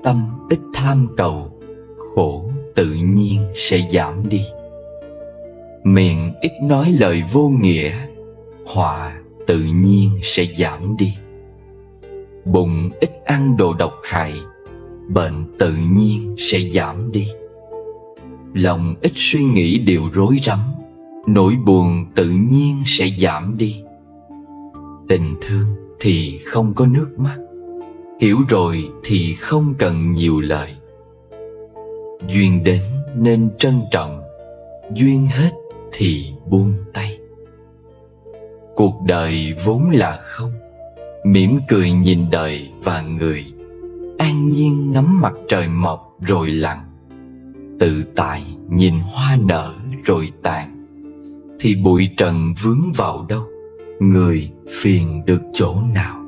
tâm ít tham cầu, khổ tự nhiên sẽ giảm đi. Miệng ít nói lời vô nghĩa, họa tự nhiên sẽ giảm đi. Bụng ít ăn đồ độc hại, bệnh tự nhiên sẽ giảm đi. Lòng ít suy nghĩ điều rối rắm, nỗi buồn tự nhiên sẽ giảm đi. Tình thương thì không có nước mắt, hiểu rồi thì không cần nhiều lời. Duyên đến nên trân trọng, duyên hết thì buông tay. Cuộc đời vốn là không, mỉm cười nhìn đời và người, an nhiên ngắm mặt trời mọc rồi lặn, tự tại nhìn hoa nở rồi tàn. Thì bụi trần vướng vào đâu, người phiền được chỗ nào.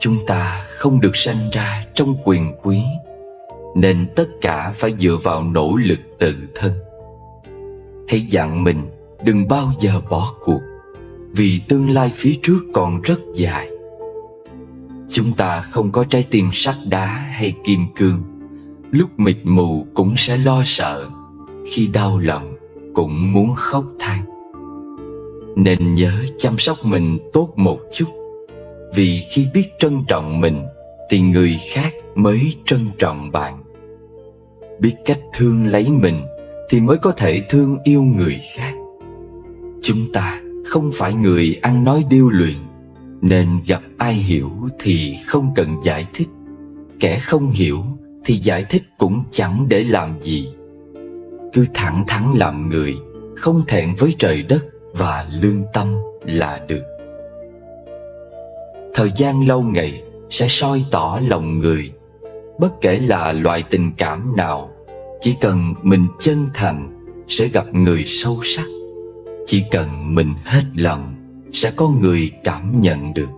Chúng ta không được sanh ra trong quyền quý, nên tất cả phải dựa vào nỗ lực tự thân. Hãy dặn mình đừng bao giờ bỏ cuộc, vì tương lai phía trước còn rất dài. Chúng ta không có trái tim sắt đá hay kim cương, lúc mịt mù cũng sẽ lo sợ, khi đau lòng cũng muốn khóc than. Nên nhớ chăm sóc mình tốt một chút, vì khi biết trân trọng mình thì người khác mới trân trọng bạn. Biết cách thương lấy mình thì mới có thể thương yêu người khác. Chúng ta không phải người ăn nói điêu luyện, nên gặp ai hiểu thì không cần giải thích. Kẻ không hiểu thì giải thích cũng chẳng để làm gì. Cứ thẳng thắn làm người, không thẹn với trời đất và lương tâm là được. Thời gian lâu ngày sẽ soi tỏ lòng người. Bất kể là loại tình cảm nào, chỉ cần mình chân thành sẽ gặp người sâu sắc. Chỉ cần mình hết lòng sẽ có người cảm nhận được.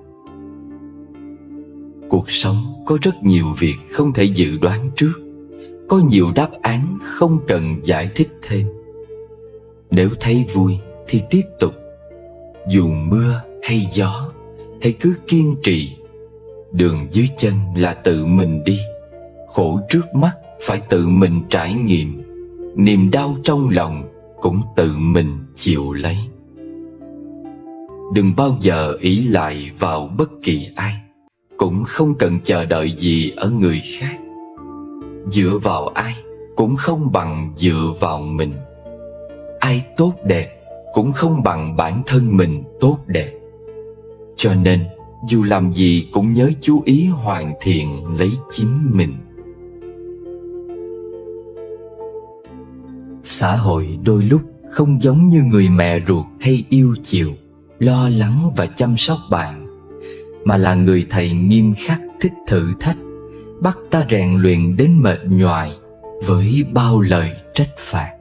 Cuộc sống có rất nhiều việc không thể dự đoán trước, có nhiều đáp án không cần giải thích thêm. Nếu thấy vui thì tiếp tục, dù mưa hay gió, hãy cứ kiên trì. Đường dưới chân là tự mình đi, khổ trước mắt phải tự mình trải nghiệm, niềm đau trong lòng cũng tự mình chịu lấy. Đừng bao giờ ỷ lại vào bất kỳ ai, cũng không cần chờ đợi gì ở người khác. Dựa vào ai cũng không bằng dựa vào mình. Ai tốt đẹp cũng không bằng bản thân mình tốt đẹp. Cho nên dù làm gì cũng nhớ chú ý hoàn thiện lấy chính mình. Xã hội đôi lúc không giống như người mẹ ruột hay yêu chiều, lo lắng và chăm sóc bạn, mà là người thầy nghiêm khắc thích thử thách, bắt ta rèn luyện đến mệt nhoài với bao lời trách phạt.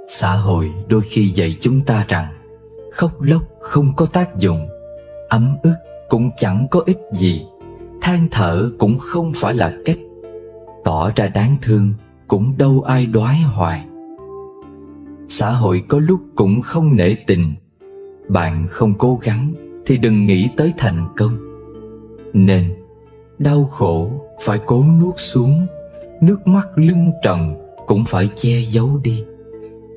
Xã hội đôi khi dạy chúng ta rằng khóc lóc không có tác dụng, ấm ức cũng chẳng có ích gì, than thở cũng không phải là cách, tỏ ra đáng thương cũng đâu ai đoái hoài. Xã hội có lúc cũng không nể tình. Bạn không cố gắng thì đừng nghĩ tới thành công. Nên đau khổ phải cố nuốt xuống, nước mắt lưng tròng cũng phải che giấu đi,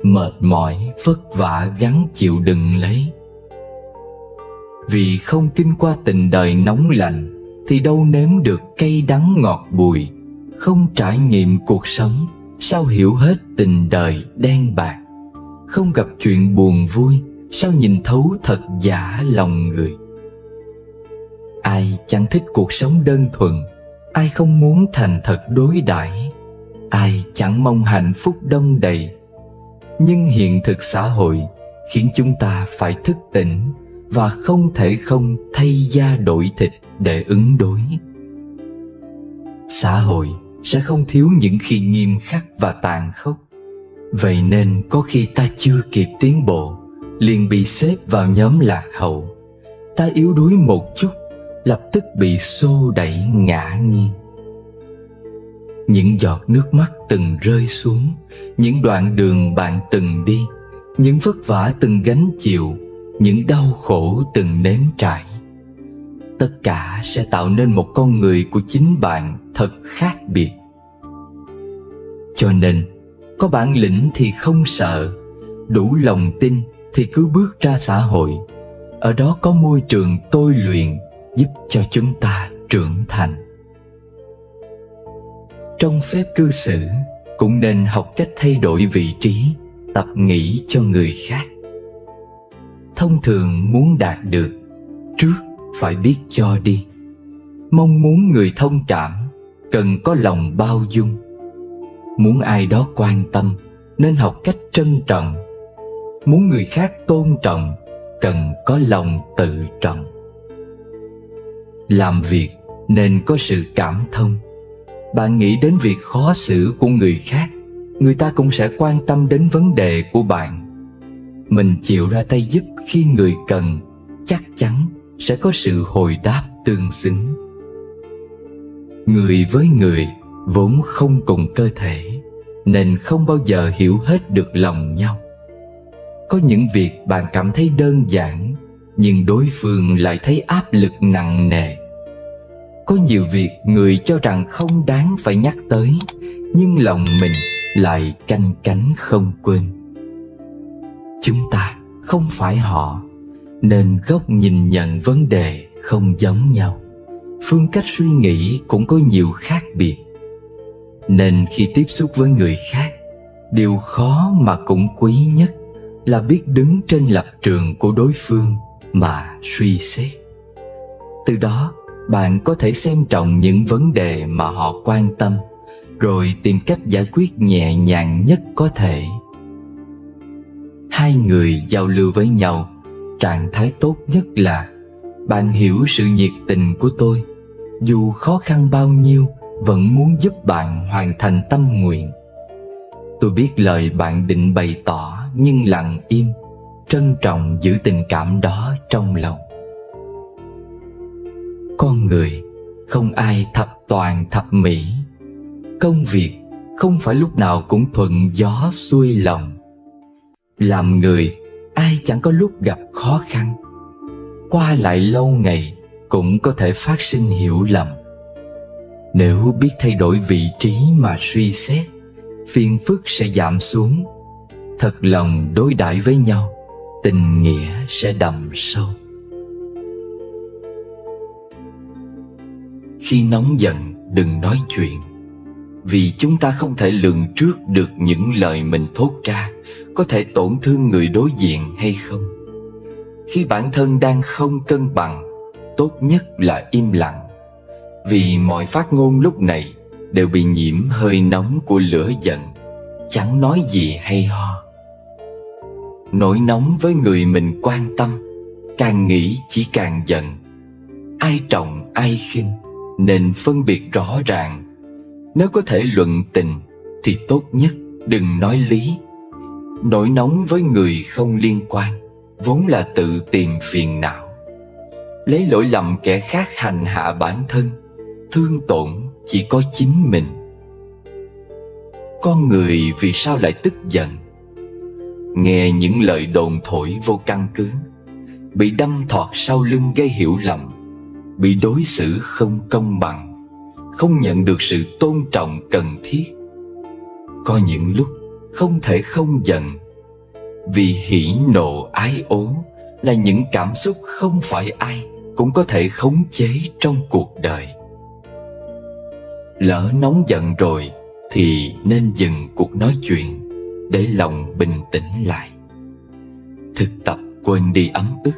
mệt mỏi vất vả gắng chịu đựng lấy. Vì không kinh qua tình đời nóng lạnh thì đâu nếm được cay đắng ngọt bùi. Không trải nghiệm cuộc sống sao hiểu hết tình đời đen bạc. Không gặp chuyện buồn vui sao nhìn thấu thật giả lòng người. Ai chẳng thích cuộc sống đơn thuần, ai không muốn thành thật đối đãi, ai chẳng mong hạnh phúc đong đầy. Nhưng hiện thực xã hội khiến chúng ta phải thức tỉnh và không thể không thay da đổi thịt để ứng đối. Xã hội sẽ không thiếu những khi nghiêm khắc và tàn khốc. Vậy nên có khi ta chưa kịp tiến bộ liền bị xếp vào nhóm lạc hậu. Ta yếu đuối một chút lập tức bị xô đẩy ngã nghiêng. Những giọt nước mắt từng rơi xuống, những đoạn đường bạn từng đi, những vất vả từng gánh chịu, những đau khổ từng nếm trải. tất cả sẽ tạo nên một con người của chính bạn thật khác biệt. Cho nên, có bản lĩnh thì không sợ, đủ lòng tin thì cứ bước ra xã hội. Ở đó có môi trường tôi luyện giúp cho chúng ta trưởng thành. Trong phép cư xử cũng nên học cách thay đổi vị trí, tập nghĩ cho người khác. Thông thường muốn đạt được, trước phải biết cho đi. Mong muốn người thông cảm, cần có lòng bao dung. Muốn ai đó quan tâm, nên học cách trân trọng. Muốn người khác tôn trọng, cần có lòng tự trọng. Làm việc nên có sự cảm thông. Bạn nghĩ đến việc khó xử của người khác, người ta cũng sẽ quan tâm đến vấn đề của bạn. Mình chịu ra tay giúp khi người cần, chắc chắn sẽ có sự hồi đáp tương xứng. Người với người vốn không cùng cơ thể, nên không bao giờ hiểu hết được lòng nhau. Có những việc bạn cảm thấy đơn giản, nhưng đối phương lại thấy áp lực nặng nề. Có nhiều việc người cho rằng không đáng phải nhắc tới, nhưng lòng mình lại canh cánh không quên. Chúng ta không phải họ, nên góc nhìn nhận vấn đề không giống nhau. Phương cách suy nghĩ cũng có nhiều khác biệt. Nên khi tiếp xúc với người khác, điều khó mà cũng quý nhất là biết đứng trên lập trường của đối phương mà suy xét. Từ đó, bạn có thể xem trọng những vấn đề mà họ quan tâm, rồi tìm cách giải quyết nhẹ nhàng nhất có thể. Hai người giao lưu với nhau, trạng thái tốt nhất là: bạn hiểu sự nhiệt tình của tôi, dù khó khăn bao nhiêu vẫn muốn giúp bạn hoàn thành tâm nguyện. Tôi biết lời bạn định bày tỏ, nhưng lặng im, trân trọng giữ tình cảm đó trong lòng. Con người không ai thập toàn thập mỹ. Công việc không phải lúc nào cũng thuận gió xuôi lòng. Làm người, ai chẳng có lúc gặp khó khăn. Qua lại lâu ngày cũng có thể phát sinh hiểu lầm. Nếu biết thay đổi vị trí mà suy xét, phiền phức sẽ giảm xuống. Thật lòng đối đãi với nhau, tình nghĩa sẽ đậm sâu. Khi nóng giận, đừng nói chuyện, vì chúng ta không thể lường trước được những lời mình thốt ra có thể tổn thương người đối diện hay không. Khi bản thân đang không cân bằng, tốt nhất là im lặng, vì mọi phát ngôn lúc này đều bị nhiễm hơi nóng của lửa giận, chẳng nói gì hay ho. Nổi nóng với người mình quan tâm, càng nghĩ chỉ càng giận. Ai trọng ai khinh nên phân biệt rõ ràng. Nếu có thể luận tình thì tốt nhất đừng nói lý. Nổi nóng với người không liên quan vốn là tự tìm phiền não. Lấy lỗi lầm kẻ khác hành hạ bản thân, thương tổn chỉ có chính mình. Con người vì sao lại tức giận? Nghe những lời đồn thổi vô căn cứ, bị đâm thọt sau lưng gây hiểu lầm, bị đối xử không công bằng, không nhận được sự tôn trọng cần thiết. Có những lúc không thể không giận, vì hỉ nộ ái ố là những cảm xúc không phải ai cũng có thể khống chế trong cuộc đời. Lỡ nóng giận rồi thì nên dừng cuộc nói chuyện để lòng bình tĩnh lại. Thực tập quên đi ấm ức,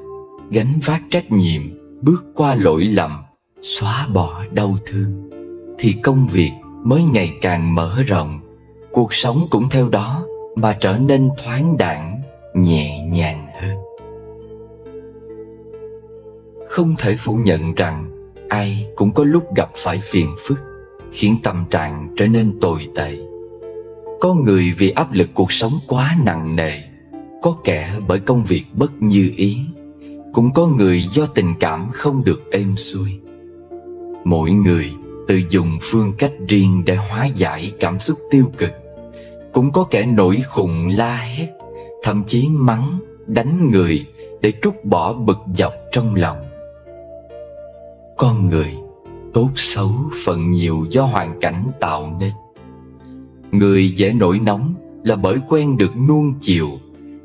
gánh vác trách nhiệm, bước qua lỗi lầm, xóa bỏ đau thương, thì công việc mới ngày càng mở rộng, cuộc sống cũng theo đó mà trở nên thoáng đãng, nhẹ nhàng hơn. Không thể phủ nhận rằng ai cũng có lúc gặp phải phiền phức, khiến tâm trạng trở nên tồi tệ. Có người vì áp lực cuộc sống quá nặng nề, có kẻ bởi công việc bất như ý, cũng có người do tình cảm không được êm xuôi. Mỗi người tự dùng phương cách riêng để hóa giải cảm xúc tiêu cực. Cũng có kẻ nổi khùng la hét, thậm chí mắng, đánh người để trút bỏ bực dọc trong lòng. Con người tốt xấu phần nhiều do hoàn cảnh tạo nên. Người dễ nổi nóng là bởi quen được nuông chiều,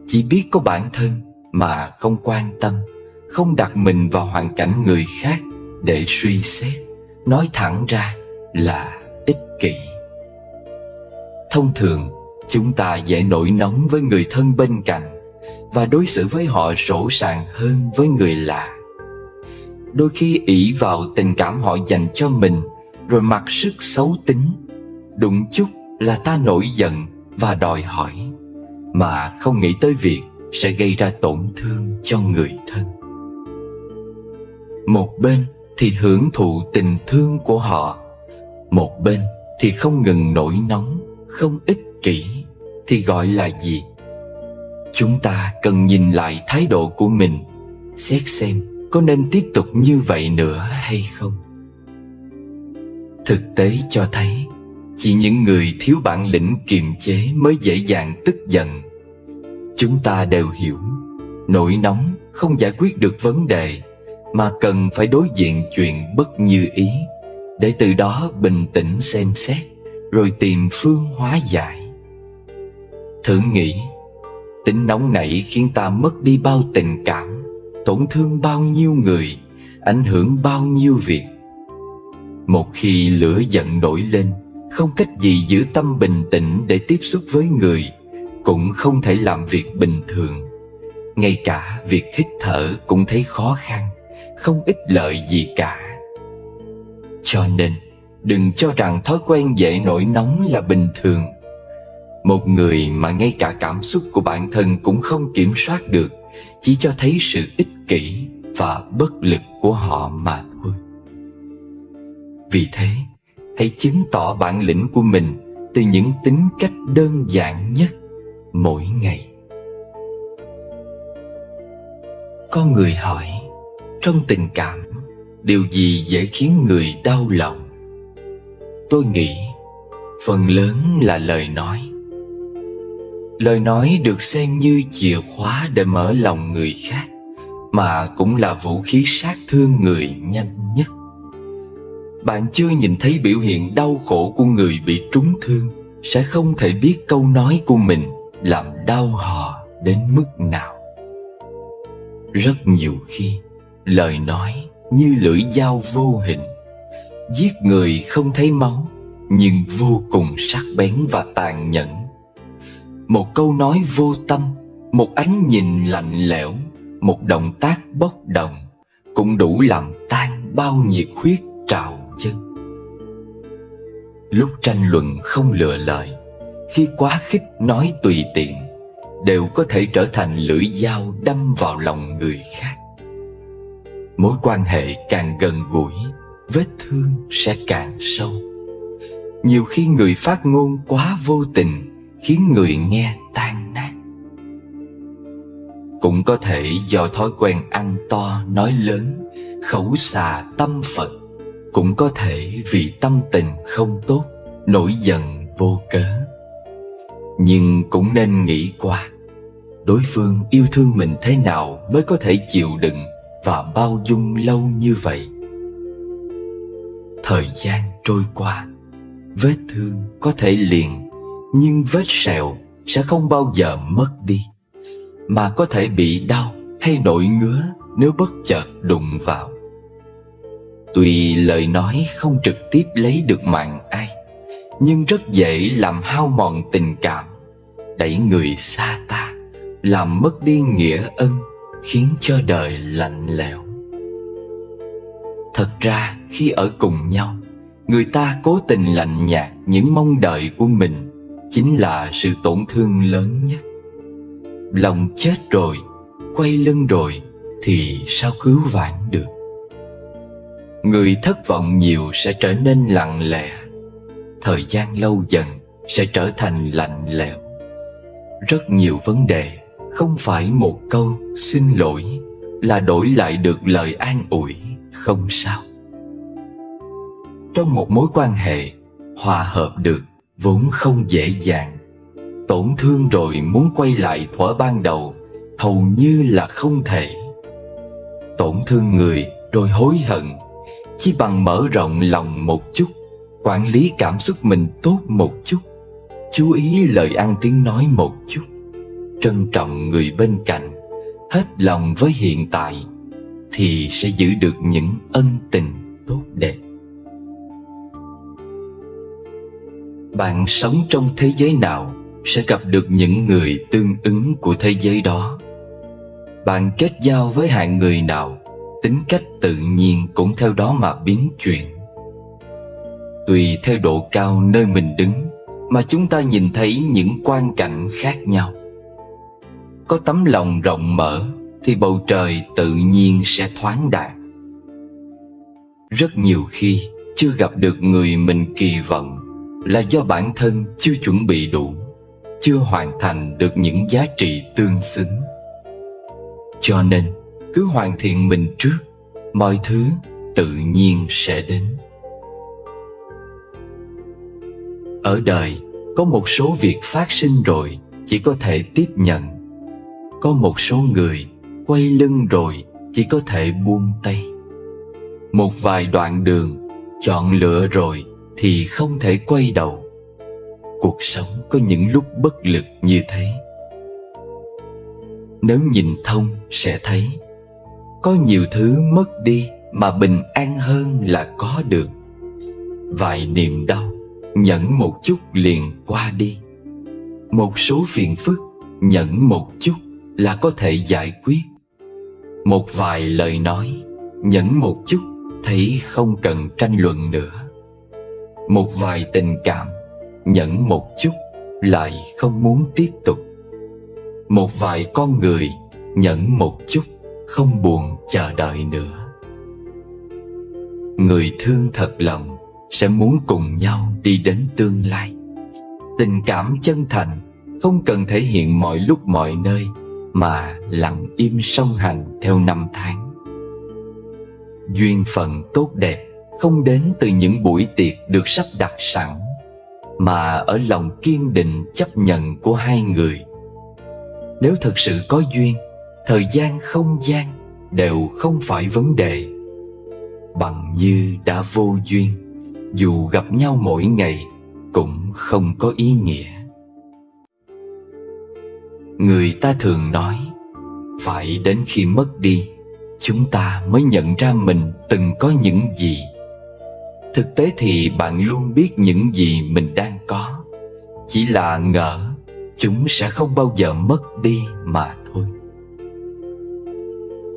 chỉ biết có bản thân mà không quan tâm, không đặt mình vào hoàn cảnh người khác để suy xét. Nói thẳng ra là ích kỷ. Thông thường, chúng ta dễ nổi nóng với người thân bên cạnh và đối xử với họ sỗ sàng hơn với người lạ. Đôi khi ỷ vào tình cảm họ dành cho mình, rồi mặc sức xấu tính, đụng chút là ta nổi giận và đòi hỏi, mà không nghĩ tới việc sẽ gây ra tổn thương cho người thân. Một bên thì hưởng thụ tình thương của họ, một bên thì không ngừng nổi nóng, không ích kỷ, thì gọi là gì? Chúng ta cần nhìn lại thái độ của mình, xét xem có nên tiếp tục như vậy nữa hay không. Thực tế cho thấy, chỉ những người thiếu bản lĩnh kiềm chế mới dễ dàng tức giận. Chúng ta đều hiểu, nổi nóng không giải quyết được vấn đề, mà cần phải đối diện chuyện bất như ý, để từ đó bình tĩnh xem xét, rồi tìm phương hóa giải. Thử nghĩ, tính nóng nảy khiến ta mất đi bao tình cảm, tổn thương bao nhiêu người, ảnh hưởng bao nhiêu việc. Một khi lửa giận nổi lên, không cách gì giữ tâm bình tĩnh để tiếp xúc với người, cũng không thể làm việc bình thường. Ngay cả việc hít thở cũng thấy khó khăn, không ích lợi gì cả. Cho nên, đừng cho rằng thói quen dễ nổi nóng là bình thường. Một người mà ngay cả cảm xúc của bản thân cũng không kiểm soát được, chỉ cho thấy sự ích kỷ và bất lực của họ mà thôi. Vì thế, hãy chứng tỏ bản lĩnh của mình từ những tính cách đơn giản nhất mỗi ngày. Có người hỏi, trong tình cảm, điều gì dễ khiến người đau lòng? Tôi nghĩ, phần lớn là lời nói. Lời nói được xem như chìa khóa để mở lòng người khác, mà cũng là vũ khí sát thương người nhanh nhất. Bạn chưa nhìn thấy biểu hiện đau khổ của người bị trúng thương, sẽ không thể biết câu nói của mình làm đau họ đến mức nào. Rất nhiều khi, lời nói như lưỡi dao vô hình, giết người không thấy máu, nhưng vô cùng sắc bén và tàn nhẫn. Một câu nói vô tâm, một ánh nhìn lạnh lẽo, một động tác bốc đồng, cũng đủ làm tan bao nhiệt huyết trào dâng. Lúc tranh luận không lựa lời, khi quá khích nói tùy tiện, đều có thể trở thành lưỡi dao đâm vào lòng người khác. Mối quan hệ càng gần gũi, vết thương sẽ càng sâu. Nhiều khi người phát ngôn quá vô tình, khiến người nghe tan nát. Cũng có thể do thói quen ăn to nói lớn, khẩu xà tâm Phật. Cũng có thể vì tâm tình không tốt, nổi giận vô cớ. Nhưng cũng nên nghĩ qua, đối phương yêu thương mình thế nào mới có thể chịu đựng và bao dung lâu như vậy. Thời gian trôi qua, vết thương có thể liền, nhưng vết sẹo sẽ không bao giờ mất đi, mà có thể bị đau hay nổi ngứa nếu bất chợt đụng vào. Tuy lời nói không trực tiếp lấy được mạng ai, nhưng rất dễ làm hao mòn tình cảm, đẩy người xa ta, làm mất đi nghĩa ân, khiến cho đời lạnh lẽo. Thật ra khi ở cùng nhau, người ta cố tình lạnh nhạt những mong đợi của mình, chính là sự tổn thương lớn nhất. Lòng chết rồi, quay lưng rồi, thì sao cứu vãn được? Người thất vọng nhiều sẽ trở nên lặng lẽ, thời gian lâu dần sẽ trở thành lạnh lẽo. Rất nhiều vấn đề không phải một câu xin lỗi là đổi lại được lời an ủi không sao. Trong một mối quan hệ, hòa hợp được vốn không dễ dàng. Tổn thương rồi muốn quay lại thuở ban đầu hầu như là không thể. Tổn thương người rồi hối hận, Chỉ bằng mở rộng lòng một chút, quản lý cảm xúc mình tốt một chút, chú ý lời ăn tiếng nói một chút, trân trọng người bên cạnh, hết lòng với hiện tại, thì sẽ giữ được những ân tình tốt đẹp. Bạn sống trong thế giới nào sẽ gặp được những người tương ứng của thế giới đó. Bạn kết giao với hạng người nào, tính cách tự nhiên cũng theo đó mà biến chuyển. Tùy theo độ cao nơi mình đứng mà chúng ta nhìn thấy những quang cảnh khác nhau. Có tấm lòng rộng mở thì bầu trời tự nhiên sẽ thoáng đạt. Rất nhiều khi chưa gặp được người mình kỳ vọng là do bản thân chưa chuẩn bị đủ, chưa hoàn thành được những giá trị tương xứng. Cho nên cứ hoàn thiện mình trước, mọi thứ tự nhiên sẽ đến. Ở đời có một số việc phát sinh rồi chỉ có thể tiếp nhận. Có một số người quay lưng rồi chỉ có thể buông tay. Một vài đoạn đường chọn lựa rồi thì không thể quay đầu. Cuộc sống có những lúc bất lực như thế. Nếu nhìn thông sẽ thấy, có nhiều thứ mất đi mà bình an hơn là có được. Vài niềm đau nhẫn một chút liền qua đi. Một số phiền phức nhẫn một chút là có thể giải quyết. Một vài lời nói nhẫn một chút thấy không cần tranh luận nữa. Một vài tình cảm nhẫn một chút lại không muốn tiếp tục. Một vài con người nhẫn một chút không buồn chờ đợi nữa. Người thương thật lòng sẽ muốn cùng nhau đi đến tương lai. Tình cảm chân thành không cần thể hiện mọi lúc mọi nơi, mà lặng im song hành theo năm tháng. Duyên phận tốt đẹp không đến từ những buổi tiệc được sắp đặt sẵn, mà ở lòng kiên định chấp nhận của hai người. Nếu thực sự có duyên, thời gian không gian đều không phải vấn đề. Bằng như đã vô duyên, dù gặp nhau mỗi ngày cũng không có ý nghĩa. Người ta thường nói, phải đến khi mất đi, chúng ta mới nhận ra mình từng có những gì. Thực tế thì bạn luôn biết những gì mình đang có, chỉ là ngỡ chúng sẽ không bao giờ mất đi mà thôi.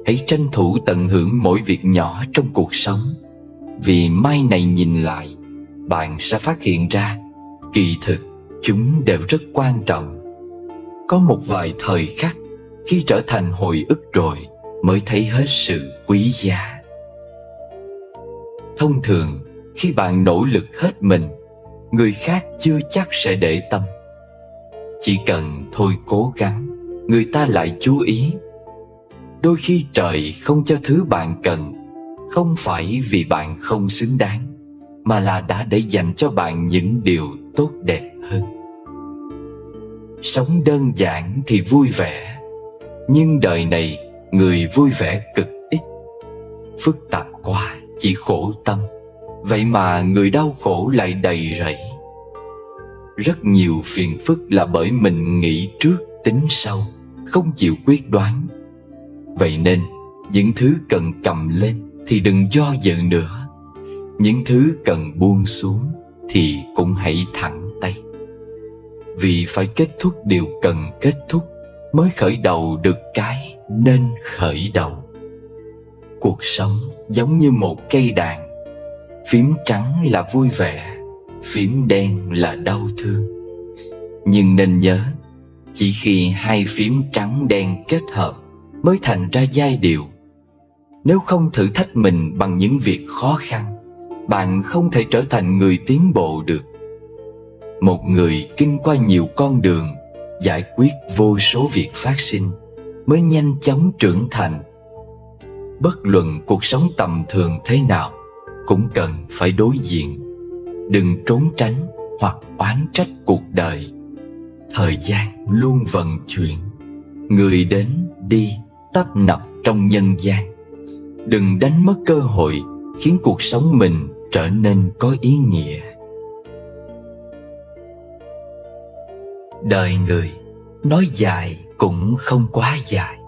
Hãy tranh thủ tận hưởng mỗi việc nhỏ trong cuộc sống, vì mai này nhìn lại, bạn sẽ phát hiện ra kỳ thực chúng đều rất quan trọng. Có một vài thời khắc khi trở thành hồi ức rồi mới thấy hết sự quý giá. Thông thường khi bạn nỗ lực hết mình, người khác chưa chắc sẽ để tâm. Chỉ cần thôi cố gắng, người ta lại chú ý. Đôi khi trời không cho thứ bạn cần, không phải vì bạn không xứng đáng, mà là đã để dành cho bạn những điều tốt đẹp hơn. Sống đơn giản thì vui vẻ, nhưng đời này người vui vẻ cực ít. Phức tạp quá chỉ khổ tâm, vậy mà người đau khổ lại đầy rẫy. Rất nhiều phiền phức là bởi mình nghĩ trước tính sau, không chịu quyết đoán. Vậy nên những thứ cần cầm lên thì đừng do dự nữa. Những thứ cần buông xuống thì cũng hãy thẳng tay. Vì phải kết thúc điều cần kết thúc, mới khởi đầu được cái nên khởi đầu. Cuộc sống giống như một cây đàn, phím trắng là vui vẻ, phím đen là đau thương. Nhưng nên nhớ, chỉ khi hai phím trắng đen kết hợp mới thành ra giai điệu. Nếu không thử thách mình bằng những việc khó khăn, bạn không thể trở thành người tiến bộ được. Một người kinh qua nhiều con đường, giải quyết vô số việc phát sinh, mới nhanh chóng trưởng thành. Bất luận cuộc sống tầm thường thế nào, cũng cần phải đối diện. Đừng trốn tránh hoặc oán trách cuộc đời. Thời gian luôn vận chuyển, người đến đi tấp nập trong nhân gian. Đừng đánh mất cơ hội khiến cuộc sống mình trở nên có ý nghĩa. Đời người, nói dài cũng không quá dài,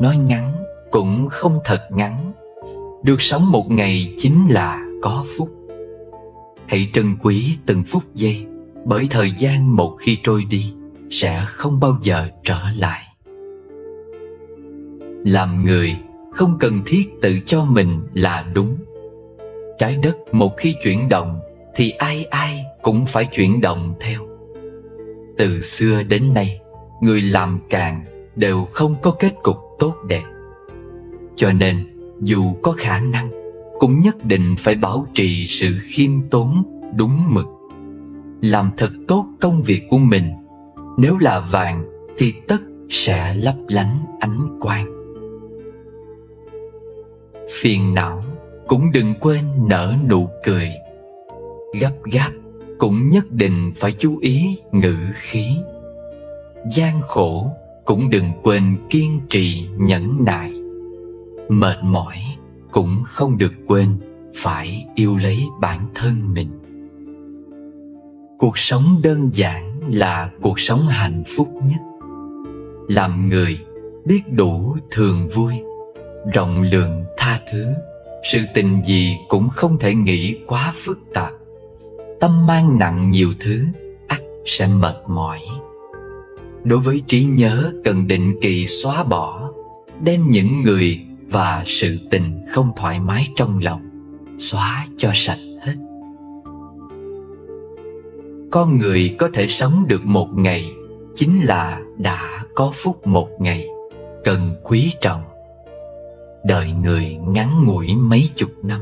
nói ngắn cũng không thật ngắn. Được sống một ngày chính là có phúc. Hãy trân quý từng phút giây, bởi thời gian một khi trôi đi sẽ không bao giờ trở lại. Làm người không cần thiết tự cho mình là đúng. Trái đất một khi chuyển động thì ai ai cũng phải chuyển động theo. Từ xưa đến nay, người làm càng đều không có kết cục tốt đẹp. Cho nên dù có khả năng, cũng nhất định phải bảo trì sự khiêm tốn, đúng mực. Làm thật tốt công việc của mình. Nếu là vàng thì tất sẽ lấp lánh ánh quang. Phiền não cũng đừng quên nở nụ cười. Gấp gáp cũng nhất định phải chú ý ngữ khí. Gian khổ cũng đừng quên kiên trì nhẫn nại. Mệt mỏi cũng không được quên phải yêu lấy bản thân mình. Cuộc sống đơn giản là cuộc sống hạnh phúc nhất. Làm người biết đủ thường vui, rộng lượng tha thứ. Sự tình gì cũng không thể nghĩ quá phức tạp. Tâm mang nặng nhiều thứ, ắt sẽ mệt mỏi. Đối với trí nhớ cần định kỳ xóa bỏ, đem những người và sự tình không thoải mái trong lòng xóa cho sạch hết. Con người có thể sống được một ngày chính là đã có phúc một ngày, cần quý trọng. Đời người ngắn ngủi mấy chục năm,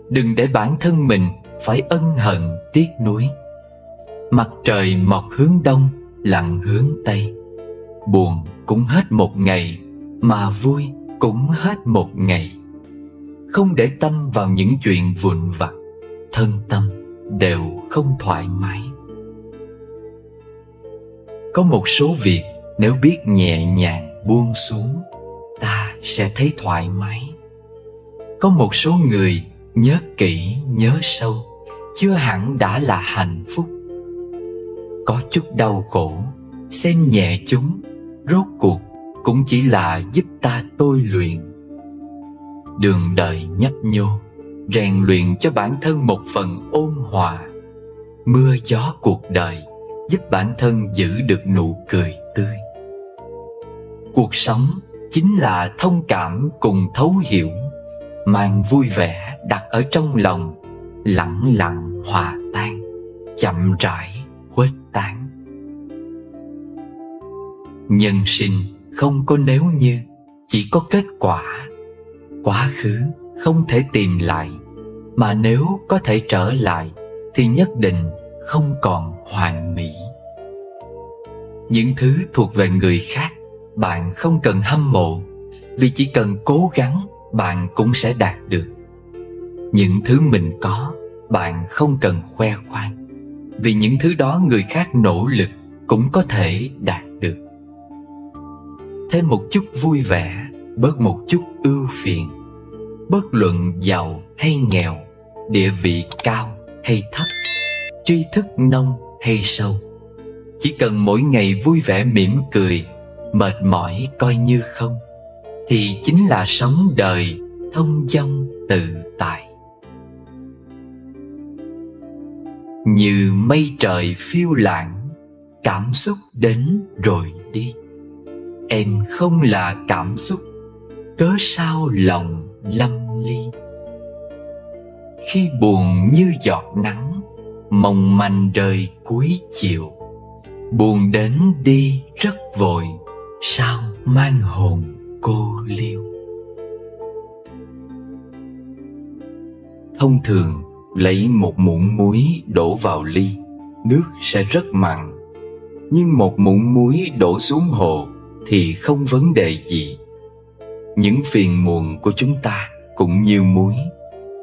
đừng để bản thân mình phải ân hận tiếc nuối. Mặt trời mọc hướng đông, lặn hướng tây. Buồn cũng hết một ngày, mà vui cũng hết một ngày. Không để tâm vào những chuyện vụn vặt, thân tâm đều không thoải mái. Có một số việc nếu biết nhẹ nhàng buông xuống, ta sẽ thấy thoải mái. Có một số người nhớ kỹ nhớ sâu, chưa hẳn đã là hạnh phúc. Có chút đau khổ, xem nhẹ chúng, rốt cuộc cũng chỉ là giúp ta tôi luyện. Đường đời nhấp nhô, rèn luyện cho bản thân một phần ôn hòa. Mưa gió cuộc đời giúp bản thân giữ được nụ cười tươi. Cuộc sống chính là thông cảm cùng thấu hiểu, mang vui vẻ đặt ở trong lòng, lặng lặng hòa tan, chậm rãi khuếch tán. Nhân sinh không có nếu như, chỉ có kết quả. Quá khứ không thể tìm lại, mà nếu có thể trở lại thì nhất định không còn hoàn mỹ. Những thứ thuộc về người khác, bạn không cần hâm mộ, vì chỉ cần cố gắng bạn cũng sẽ đạt được. Những thứ mình có, bạn không cần khoe khoang, vì những thứ đó người khác nỗ lực cũng có thể đạt được. Thêm một chút vui vẻ, bớt một chút ưu phiền. Bất luận giàu hay nghèo, địa vị cao hay thấp, tri thức nông hay sâu, chỉ cần mỗi ngày vui vẻ mỉm cười, mệt mỏi coi như không, thì chính là sống đời thông dong tự tại. Như mây trời phiêu lãng, cảm xúc đến rồi đi. Em không là cảm xúc, cớ sao lòng lâm ly. Khi buồn như giọt nắng, mong manh rơi cuối chiều. Buồn đến đi rất vội, sao mang hồn cô liêu. Thông thường, lấy một muỗng muối đổ vào ly, nước sẽ rất mặn. Nhưng một muỗng muối đổ xuống hồ thì không vấn đề gì. Những phiền muộn của chúng ta cũng như muối,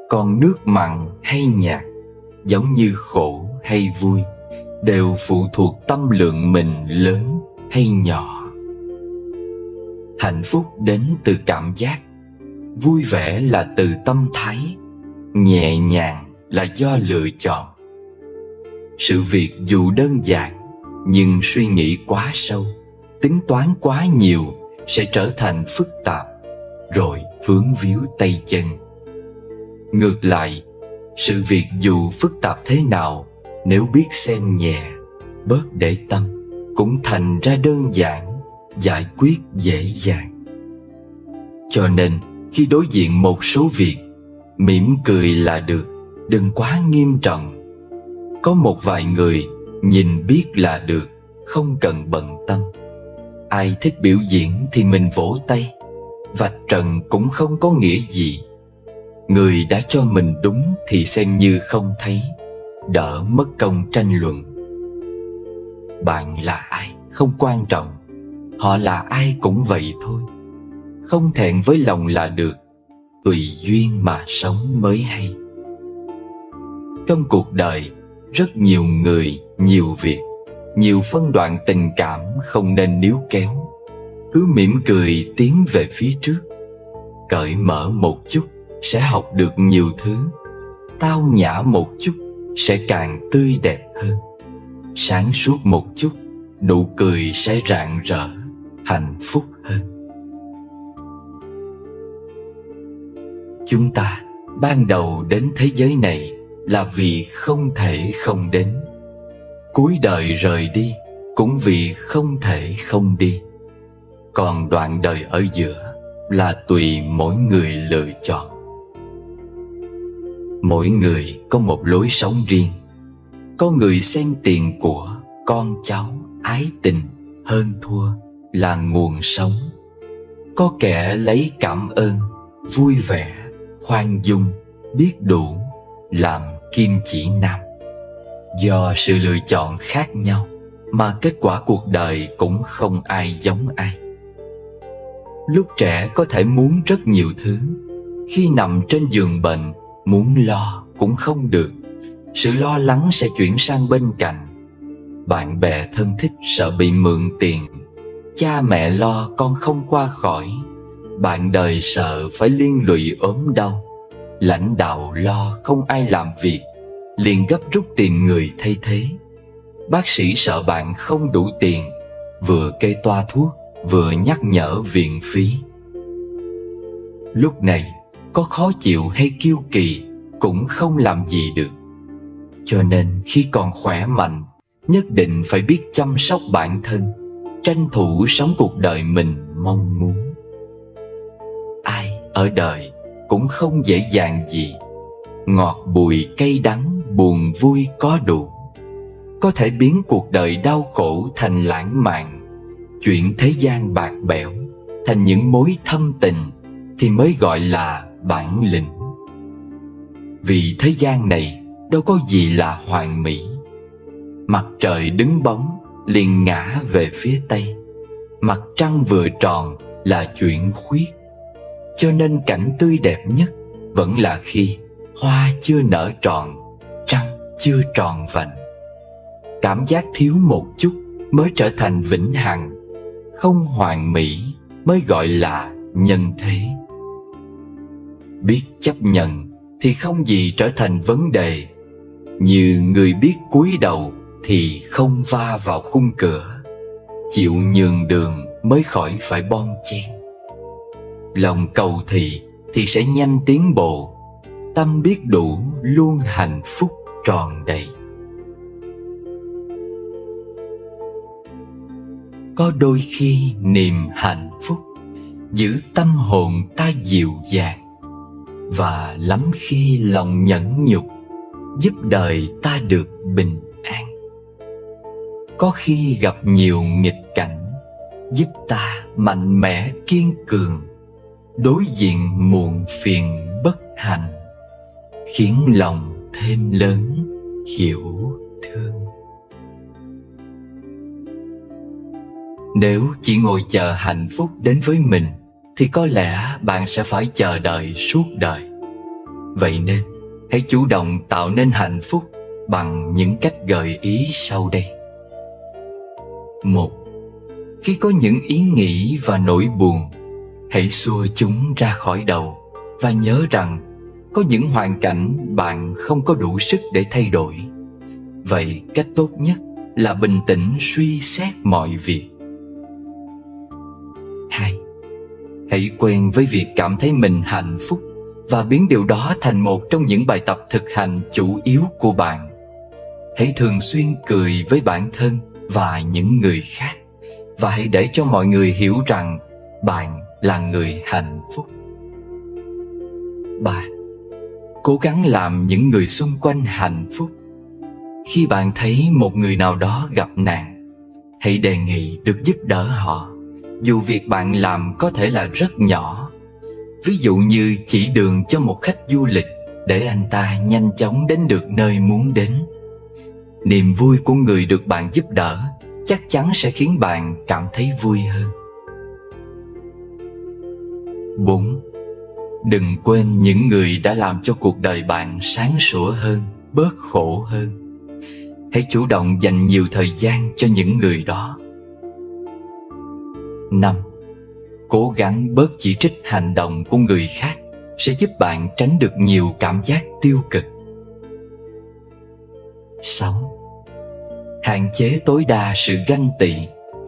còn nước mặn hay nhạt, giống như khổ hay vui, đều phụ thuộc tâm lượng mình lớn hay nhỏ. Hạnh phúc đến từ cảm giác, vui vẻ là từ tâm thái, nhẹ nhàng là do lựa chọn. Sự việc dù đơn giản, nhưng suy nghĩ quá sâu, tính toán quá nhiều sẽ trở thành phức tạp, rồi vướng víu tay chân. Ngược lại, sự việc dù phức tạp thế nào, nếu biết xem nhẹ, bớt để tâm, cũng thành ra đơn giản, giải quyết dễ dàng. Cho nên, khi đối diện một số việc, mỉm cười là được, đừng quá nghiêm trọng. Có một vài người nhìn biết là được, không cần bận tâm. Ai thích biểu diễn thì mình vỗ tay, vạch trần cũng không có nghĩa gì. Người đã cho mình đúng thì xem như không thấy, đỡ mất công tranh luận. Bạn là ai không quan trọng, họ là ai cũng vậy thôi. Không thẹn với lòng là được, tùy duyên mà sống mới hay. Trong cuộc đời, rất nhiều người, nhiều việc, nhiều phân đoạn tình cảm không nên níu kéo. Cứ mỉm cười tiến về phía trước. Cởi mở một chút sẽ học được nhiều thứ. Tao nhã một chút sẽ càng tươi đẹp hơn. Sáng suốt một chút, nụ cười sẽ rạng rỡ, hạnh phúc hơn. Chúng ta ban đầu đến thế giới này là vì không thể không đến. Cuối đời rời đi cũng vì không thể không đi. Còn đoạn đời ở giữa là tùy mỗi người lựa chọn. Mỗi người có một lối sống riêng. Có người xem tiền của, con cháu, ái tình, hơn thua là nguồn sống. Có kẻ lấy cảm ơn, vui vẻ, khoan dung, biết đủ làm kim chỉ nam. Do sự lựa chọn khác nhau mà kết quả cuộc đời cũng không ai giống ai. Lúc trẻ có thể muốn rất nhiều thứ, khi nằm trên giường bệnh muốn lo cũng không được. Sự lo lắng sẽ chuyển sang bên cạnh. Bạn bè thân thích sợ bị mượn tiền, cha mẹ lo con không qua khỏi. Bạn đời sợ phải liên lụy ốm đau, lãnh đạo lo không ai làm việc, liền gấp rút tìm người thay thế. Bác sĩ sợ bạn không đủ tiền, vừa kê toa thuốc, vừa nhắc nhở viện phí. Lúc này, có khó chịu hay kiêu kỳ cũng không làm gì được. Cho nên khi còn khỏe mạnh, nhất định phải biết chăm sóc bản thân, tranh thủ sống cuộc đời mình mong muốn. Ai ở đời cũng không dễ dàng gì. Ngọt bùi cay đắng, buồn vui có đủ. Có thể biến cuộc đời đau khổ thành lãng mạn, chuyện thế gian bạc bẽo thành những mối thâm tình, thì mới gọi là bản lĩnh. Vì thế gian này đâu có gì là hoàn mỹ. Mặt trời đứng bóng liền ngã về phía tây, mặt trăng vừa tròn là chuyện khuyết. Cho nên cảnh tươi đẹp nhất vẫn là khi hoa chưa nở tròn, trăng chưa tròn vành. Cảm giác thiếu một chút mới trở thành vĩnh hằng. Không hoàn mỹ mới gọi là nhân thế. Biết chấp nhận thì không gì trở thành vấn đề. Như người biết cúi đầu thì không va vào khung cửa. Chịu nhường đường mới khỏi phải bon chen. Lòng cầu thị thì sẽ nhanh tiến bộ. Tâm biết đủ luôn hạnh phúc tròn đầy. Có đôi khi niềm hạnh phúc giữ tâm hồn ta dịu dàng, và lắm khi lòng nhẫn nhục giúp đời ta được bình an. Có khi gặp nhiều nghịch cảnh giúp ta mạnh mẽ kiên cường, đối diện muộn phiền bất hạnh, khiến lòng thêm lớn hiểu thương. Nếu chỉ ngồi chờ hạnh phúc đến với mình thì có lẽ bạn sẽ phải chờ đợi suốt đời. Vậy nên hãy chủ động tạo nên hạnh phúc bằng những cách gợi ý sau đây. 1. Khi có những ý nghĩ và nỗi buồn, hãy xua chúng ra khỏi đầu và nhớ rằng có những hoàn cảnh bạn không có đủ sức để thay đổi. Vậy cách tốt nhất là bình tĩnh suy xét mọi việc. 2. Hãy quen với việc cảm thấy mình hạnh phúc và biến điều đó thành một trong những bài tập thực hành chủ yếu của bạn. Hãy thường xuyên cười với bản thân và những người khác, và hãy để cho mọi người hiểu rằng bạn là người hạnh phúc. 3. Cố gắng làm những người xung quanh hạnh phúc. Khi bạn thấy một người nào đó gặp nạn, hãy đề nghị được giúp đỡ họ, dù việc bạn làm có thể là rất nhỏ. Ví dụ như chỉ đường cho một khách du lịch để anh ta nhanh chóng đến được nơi muốn đến. Niềm vui của người được bạn giúp đỡ chắc chắn sẽ khiến bạn cảm thấy vui hơn. 4. Đừng quên những người đã làm cho cuộc đời bạn sáng sủa hơn, bớt khổ hơn. Hãy chủ động dành nhiều thời gian cho những người đó. 5. Cố gắng bớt chỉ trích hành động của người khác sẽ giúp bạn tránh được nhiều cảm giác tiêu cực. 6. Hạn chế tối đa sự ganh tị,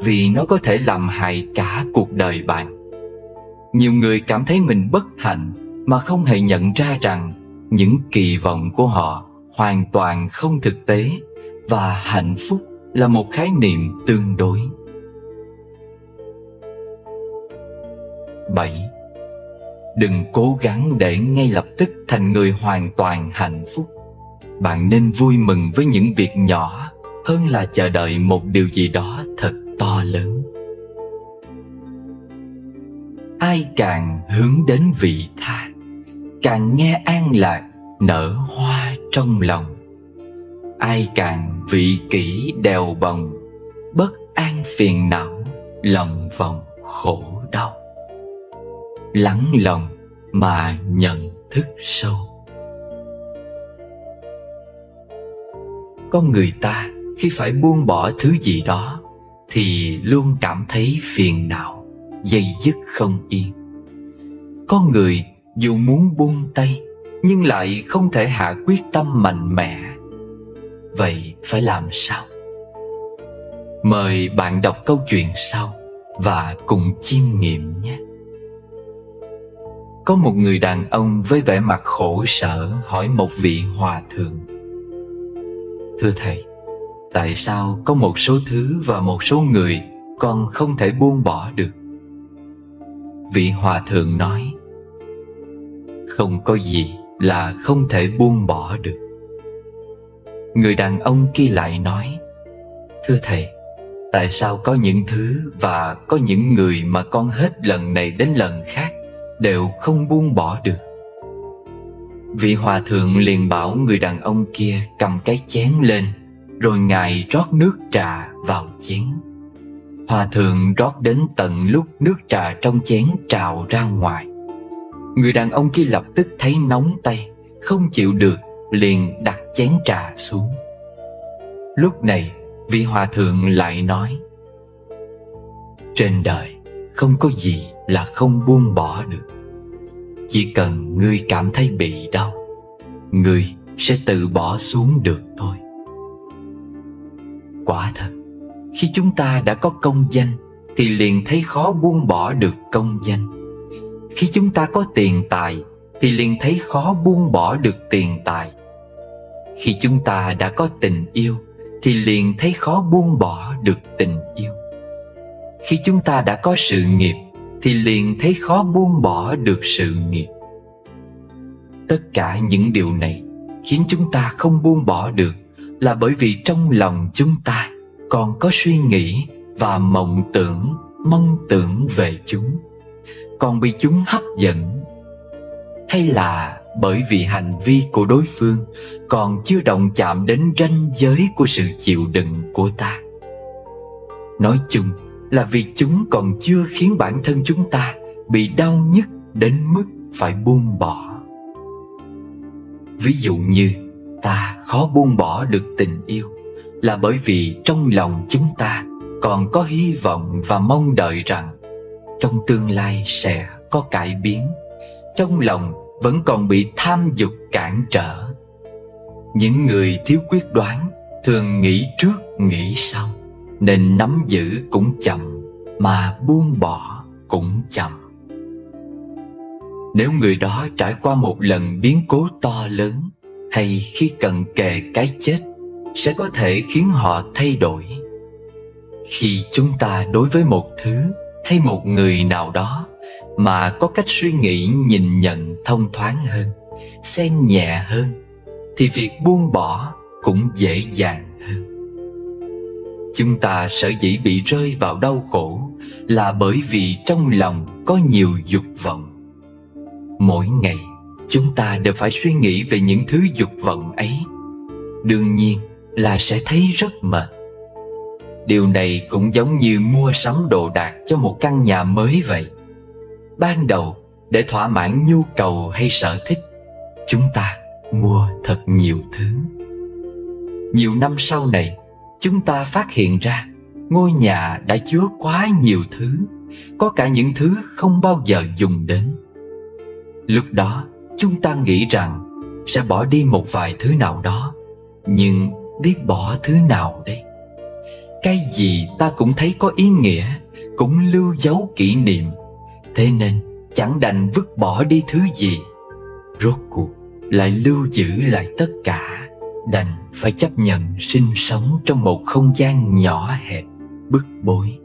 vì nó có thể làm hại cả cuộc đời bạn. Nhiều người cảm thấy mình bất hạnh mà không hề nhận ra rằng những kỳ vọng của họ hoàn toàn không thực tế, và hạnh phúc là một khái niệm tương đối. 7. Đừng cố gắng để ngay lập tức thành người hoàn toàn hạnh phúc. Bạn nên vui mừng với những việc nhỏ hơn là chờ đợi một điều gì đó thật to lớn. Ai càng hướng đến vị tha, càng nghe an lạc nở hoa trong lòng. Ai càng vị kỷ đèo bồng, bất an phiền não, lòng vòng khổ đau. Lắng lòng mà nhận thức sâu. Con người ta khi phải buông bỏ thứ gì đó thì luôn cảm thấy phiền não, day dứt không yên. Con người dù muốn buông tay nhưng lại không thể hạ quyết tâm mạnh mẽ. Vậy phải làm sao? Mời bạn đọc câu chuyện sau và cùng chiêm nghiệm nhé. Có một người đàn ông với vẻ mặt khổ sở hỏi một vị hòa thượng: Thưa thầy, tại sao có một số thứ và một số người con không thể buông bỏ được? Vị hòa thượng nói: Không có gì là không thể buông bỏ được. Người đàn ông kia lại nói: Thưa thầy, tại sao có những thứ và có những người mà con hết lần này đến lần khác đều không buông bỏ được? Vị hòa thượng liền bảo người đàn ông kia cầm cái chén lên, rồi ngài rót nước trà vào chén. Hòa thượng rót đến tận lúc nước trà trong chén trào ra ngoài. Người đàn ông kia lập tức thấy nóng tay, không chịu được, liền đặt chén trà xuống. Lúc này vị hòa thượng lại nói: Trên đời không có gì là không buông bỏ được. Chỉ cần ngươi cảm thấy bị đau, ngươi sẽ tự bỏ xuống được thôi. Quả thật, khi chúng ta đã có công danh thì liền thấy khó buông bỏ được công danh. Khi chúng ta có tiền tài thì liền thấy khó buông bỏ được tiền tài. Khi chúng ta đã có tình yêu thì liền thấy khó buông bỏ được tình yêu. Khi chúng ta đã có sự nghiệp thì liền thấy khó buông bỏ được sự nghiệp. Tất cả những điều này khiến chúng ta không buông bỏ được là bởi vì trong lòng chúng ta còn có suy nghĩ và mộng tưởng, mong tưởng về chúng, còn bị chúng hấp dẫn. Hay là bởi vì hành vi của đối phương còn chưa động chạm đến ranh giới của sự chịu đựng của ta. Nói chung là vì chúng còn chưa khiến bản thân chúng ta bị đau nhức đến mức phải buông bỏ. Ví dụ như ta khó buông bỏ được tình yêu là bởi vì trong lòng chúng ta còn có hy vọng và mong đợi rằng trong tương lai sẽ có cải biến. Trong lòng vẫn còn bị tham dục cản trở. Những người thiếu quyết đoán thường nghĩ trước nghĩ sau, nên nắm giữ cũng chậm, mà buông bỏ cũng chậm. Nếu người đó trải qua một lần biến cố to lớn, hay khi cận kề cái chết, sẽ có thể khiến họ thay đổi. Khi chúng ta đối với một thứ hay một người nào đó mà có cách suy nghĩ nhìn nhận thông thoáng hơn, xem nhẹ hơn, thì việc buông bỏ cũng dễ dàng hơn. Chúng ta sở dĩ bị rơi vào đau khổ là bởi vì trong lòng có nhiều dục vọng. Mỗi ngày chúng ta đều phải suy nghĩ về những thứ dục vọng ấy. Đương nhiên là sẽ thấy rất mệt. Điều này cũng giống như mua sắm đồ đạc cho một căn nhà mới vậy. Ban đầu, để thỏa mãn nhu cầu hay sở thích, chúng ta mua thật nhiều thứ. Nhiều năm sau này, chúng ta phát hiện ra ngôi nhà đã chứa quá nhiều thứ, có cả những thứ không bao giờ dùng đến. Lúc đó, chúng ta nghĩ rằng sẽ bỏ đi một vài thứ nào đó, nhưng biết bỏ thứ nào đây? Cái gì ta cũng thấy có ý nghĩa, cũng lưu dấu kỷ niệm, thế nên chẳng đành vứt bỏ đi thứ gì. Rốt cuộc lại lưu giữ lại tất cả, đành phải chấp nhận sinh sống trong một không gian nhỏ hẹp, bức bối.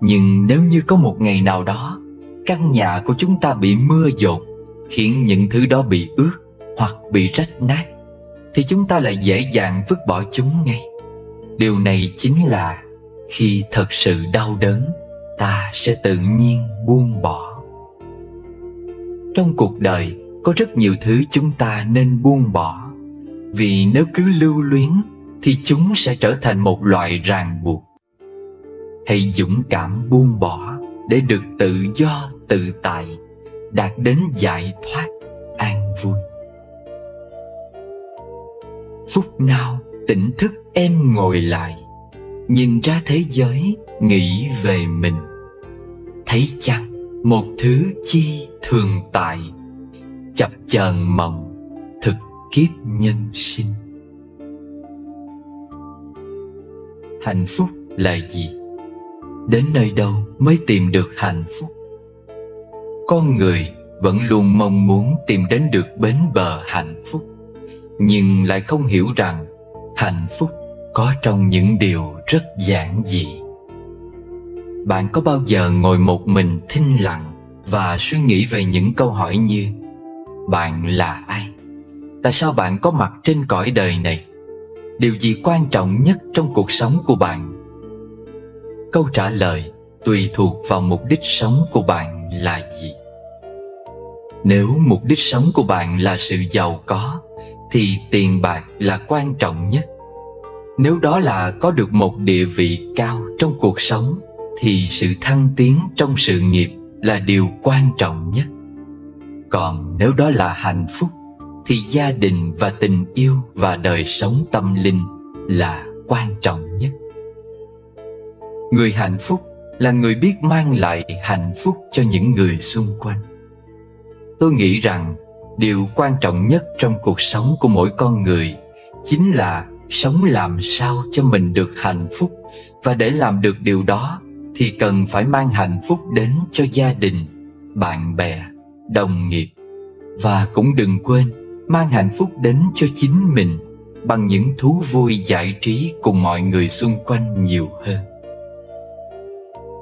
Nhưng nếu như có một ngày nào đó, căn nhà của chúng ta bị mưa dột, khiến những thứ đó bị ướt hoặc bị rách nát, thì chúng ta lại dễ dàng vứt bỏ chúng ngay. Điều này chính là khi thật sự đau đớn, ta sẽ tự nhiên buông bỏ. Trong cuộc đời có rất nhiều thứ chúng ta nên buông bỏ, vì nếu cứ lưu luyến thì chúng sẽ trở thành một loại ràng buộc. Hãy dũng cảm buông bỏ để được tự do tự tại, đạt đến giải thoát an vui. Phút nào tỉnh thức em ngồi lại, nhìn ra thế giới, nghĩ về mình. Thấy chăng một thứ chi thường tại, chập chờn mộng thực kiếp nhân sinh. Hạnh phúc là gì? Đến nơi đâu mới tìm được hạnh phúc? Con người vẫn luôn mong muốn tìm đến được bến bờ hạnh phúc, nhưng lại không hiểu rằng hạnh phúc có trong những điều rất giản dị. Bạn có bao giờ ngồi một mình thinh lặng và suy nghĩ về những câu hỏi như: bạn là ai? Tại sao bạn có mặt trên cõi đời này? Điều gì quan trọng nhất trong cuộc sống của bạn? Câu trả lời tùy thuộc vào mục đích sống của bạn là gì. Nếu mục đích sống của bạn là sự giàu có, thì tiền bạc là quan trọng nhất. Nếu đó là có được một địa vị cao trong cuộc sống, thì sự thăng tiến trong sự nghiệp là điều quan trọng nhất. Còn nếu đó là hạnh phúc, thì gia đình và tình yêu và đời sống tâm linh là quan trọng nhất. Người hạnh phúc là người biết mang lại hạnh phúc cho những người xung quanh. Tôi nghĩ rằng điều quan trọng nhất trong cuộc sống của mỗi con người chính là sống làm sao cho mình được hạnh phúc, và để làm được điều đó thì cần phải mang hạnh phúc đến cho gia đình, bạn bè, đồng nghiệp, và cũng đừng quên mang hạnh phúc đến cho chính mình bằng những thú vui giải trí cùng mọi người xung quanh nhiều hơn.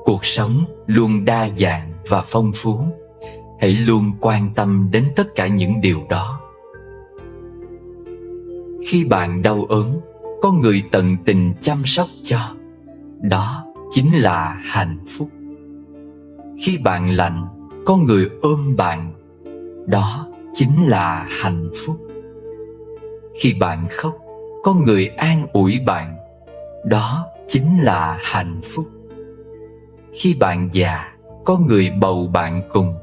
Cuộc sống luôn đa dạng và phong phú. Hãy luôn quan tâm đến tất cả những điều đó. Khi bạn đau ốm, có người tận tình chăm sóc cho, đó chính là hạnh phúc. Khi bạn lạnh, có người ôm bạn, đó chính là hạnh phúc. Khi bạn khóc, có người an ủi bạn, đó chính là hạnh phúc. Khi bạn già, có người bầu bạn cùng,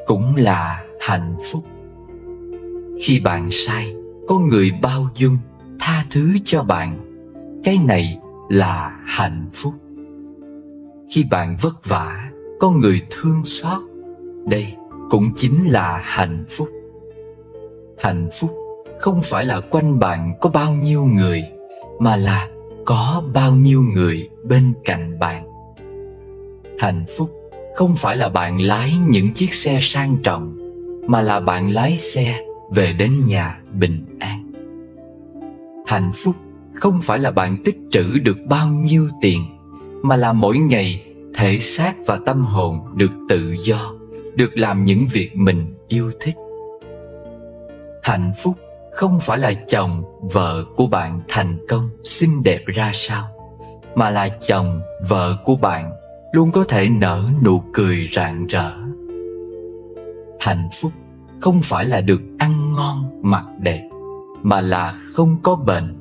cũng là hạnh phúc. Khi bạn sai, có người bao dung, tha thứ cho bạn, cái này là hạnh phúc. Khi bạn vất vả, có người thương xót, đây cũng chính là hạnh phúc. Hạnh phúc không phải là quanh bạn có bao nhiêu người, mà là có bao nhiêu người bên cạnh bạn. Hạnh phúc không phải là bạn lái những chiếc xe sang trọng, mà là bạn lái xe về đến nhà bình an. Hạnh phúc không phải là bạn tích trữ được bao nhiêu tiền, mà là mỗi ngày thể xác và tâm hồn được tự do, được làm những việc mình yêu thích. Hạnh phúc không phải là chồng, vợ của bạn thành công, xinh đẹp ra sao, mà là chồng, vợ của bạn luôn có thể nở nụ cười rạng rỡ. Hạnh phúc không phải là được ăn ngon, mặc đẹp, mà là không có bệnh,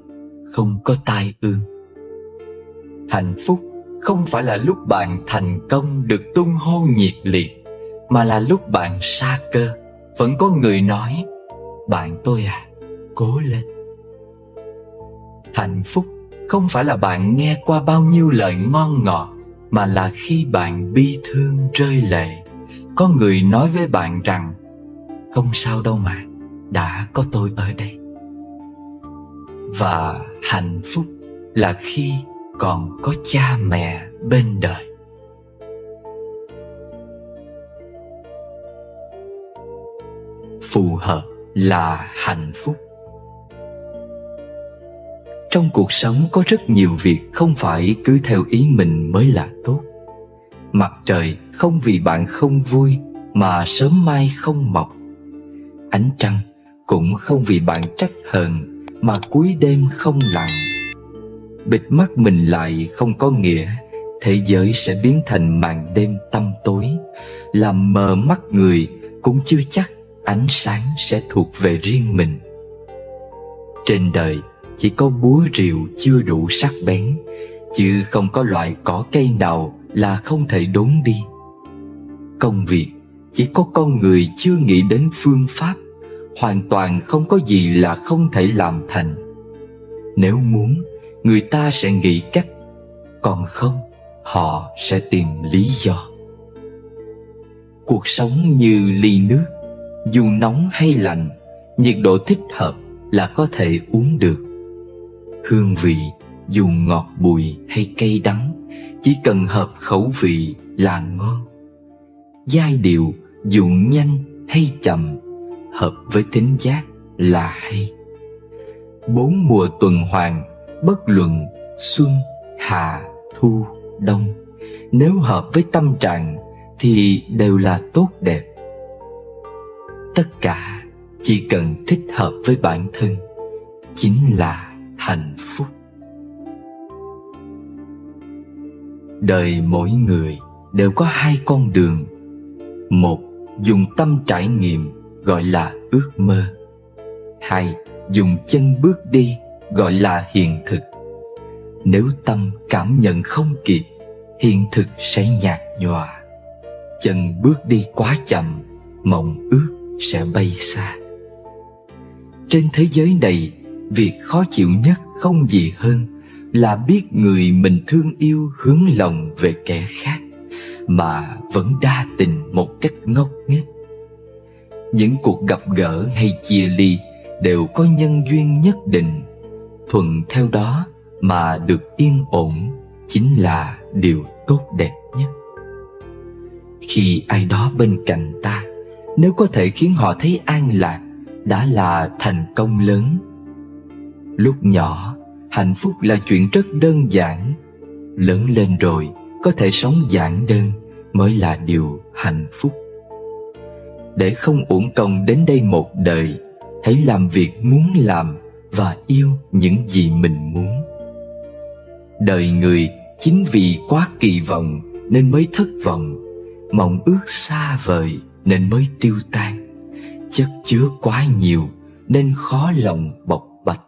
không có tai ương. Hạnh phúc không phải là lúc bạn thành công được tung hô nhiệt liệt, mà là lúc bạn sa cơ, vẫn có người nói: bạn tôi à, cố lên. Hạnh phúc không phải là bạn nghe qua bao nhiêu lời ngon ngọt, mà là khi bạn bi thương rơi lệ, có người nói với bạn rằng: không sao đâu mà, đã có tôi ở đây. Và hạnh phúc là khi còn có cha mẹ bên đời. Phù hợp là hạnh phúc. Trong cuộc sống có rất nhiều việc không phải cứ theo ý mình mới là tốt. Mặt trời không vì bạn không vui mà sớm mai không mọc. Ánh trăng cũng không vì bạn trách hờn mà cuối đêm không lặn. Bịt mắt mình lại không có nghĩa thế giới sẽ biến thành màn đêm tăm tối. Làm mờ mắt người cũng chưa chắc ánh sáng sẽ thuộc về riêng mình. Trên đời chỉ có búa rìu chưa đủ sắc bén, chứ không có loại cỏ cây nào là không thể đốn đi. Công việc chỉ có con người chưa nghĩ đến phương pháp, hoàn toàn không có gì là không thể làm thành. Nếu muốn, người ta sẽ nghĩ cách, còn không, họ sẽ tìm lý do. Cuộc sống như ly nước, dù nóng hay lạnh, nhiệt độ thích hợp là có thể uống được. Hương vị dù ngọt bùi hay cay đắng, chỉ cần hợp khẩu vị là ngon. Giai điệu dù nhanh hay chậm, hợp với thính giác là hay. 4 mùa tuần hoàn, bất luận xuân, hạ, thu, đông, nếu hợp với tâm trạng thì đều là tốt đẹp. Tất cả chỉ cần thích hợp với bản thân chính là hạnh phúc. Đời mỗi người đều có 2 con đường. Một, dùng tâm trải nghiệm gọi là ước mơ. 2, dùng chân bước đi gọi là hiện thực. Nếu tâm cảm nhận không kịp, hiện thực sẽ nhạt nhòa. Chân bước đi quá chậm, mộng ước sẽ bay xa. Trên thế giới này, việc khó chịu nhất không gì hơn là biết người mình thương yêu hướng lòng về kẻ khác, mà vẫn đa tình một cách ngốc nghếch. Những cuộc gặp gỡ hay chia ly đều có nhân duyên nhất định. Thuận theo đó mà được yên ổn chính là điều tốt đẹp nhất. Khi ai đó bên cạnh ta, nếu có thể khiến họ thấy an lạc, đã là thành công lớn. Lúc nhỏ, hạnh phúc là chuyện rất đơn giản. Lớn lên rồi, có thể sống giản đơn mới là điều hạnh phúc. Để không uổng công đến đây một đời, hãy làm việc muốn làm và yêu những gì mình muốn. Đời người chính vì quá kỳ vọng nên mới thất vọng, mộng ước xa vời nên mới tiêu tan, chất chứa quá nhiều nên khó lòng bộc bạch.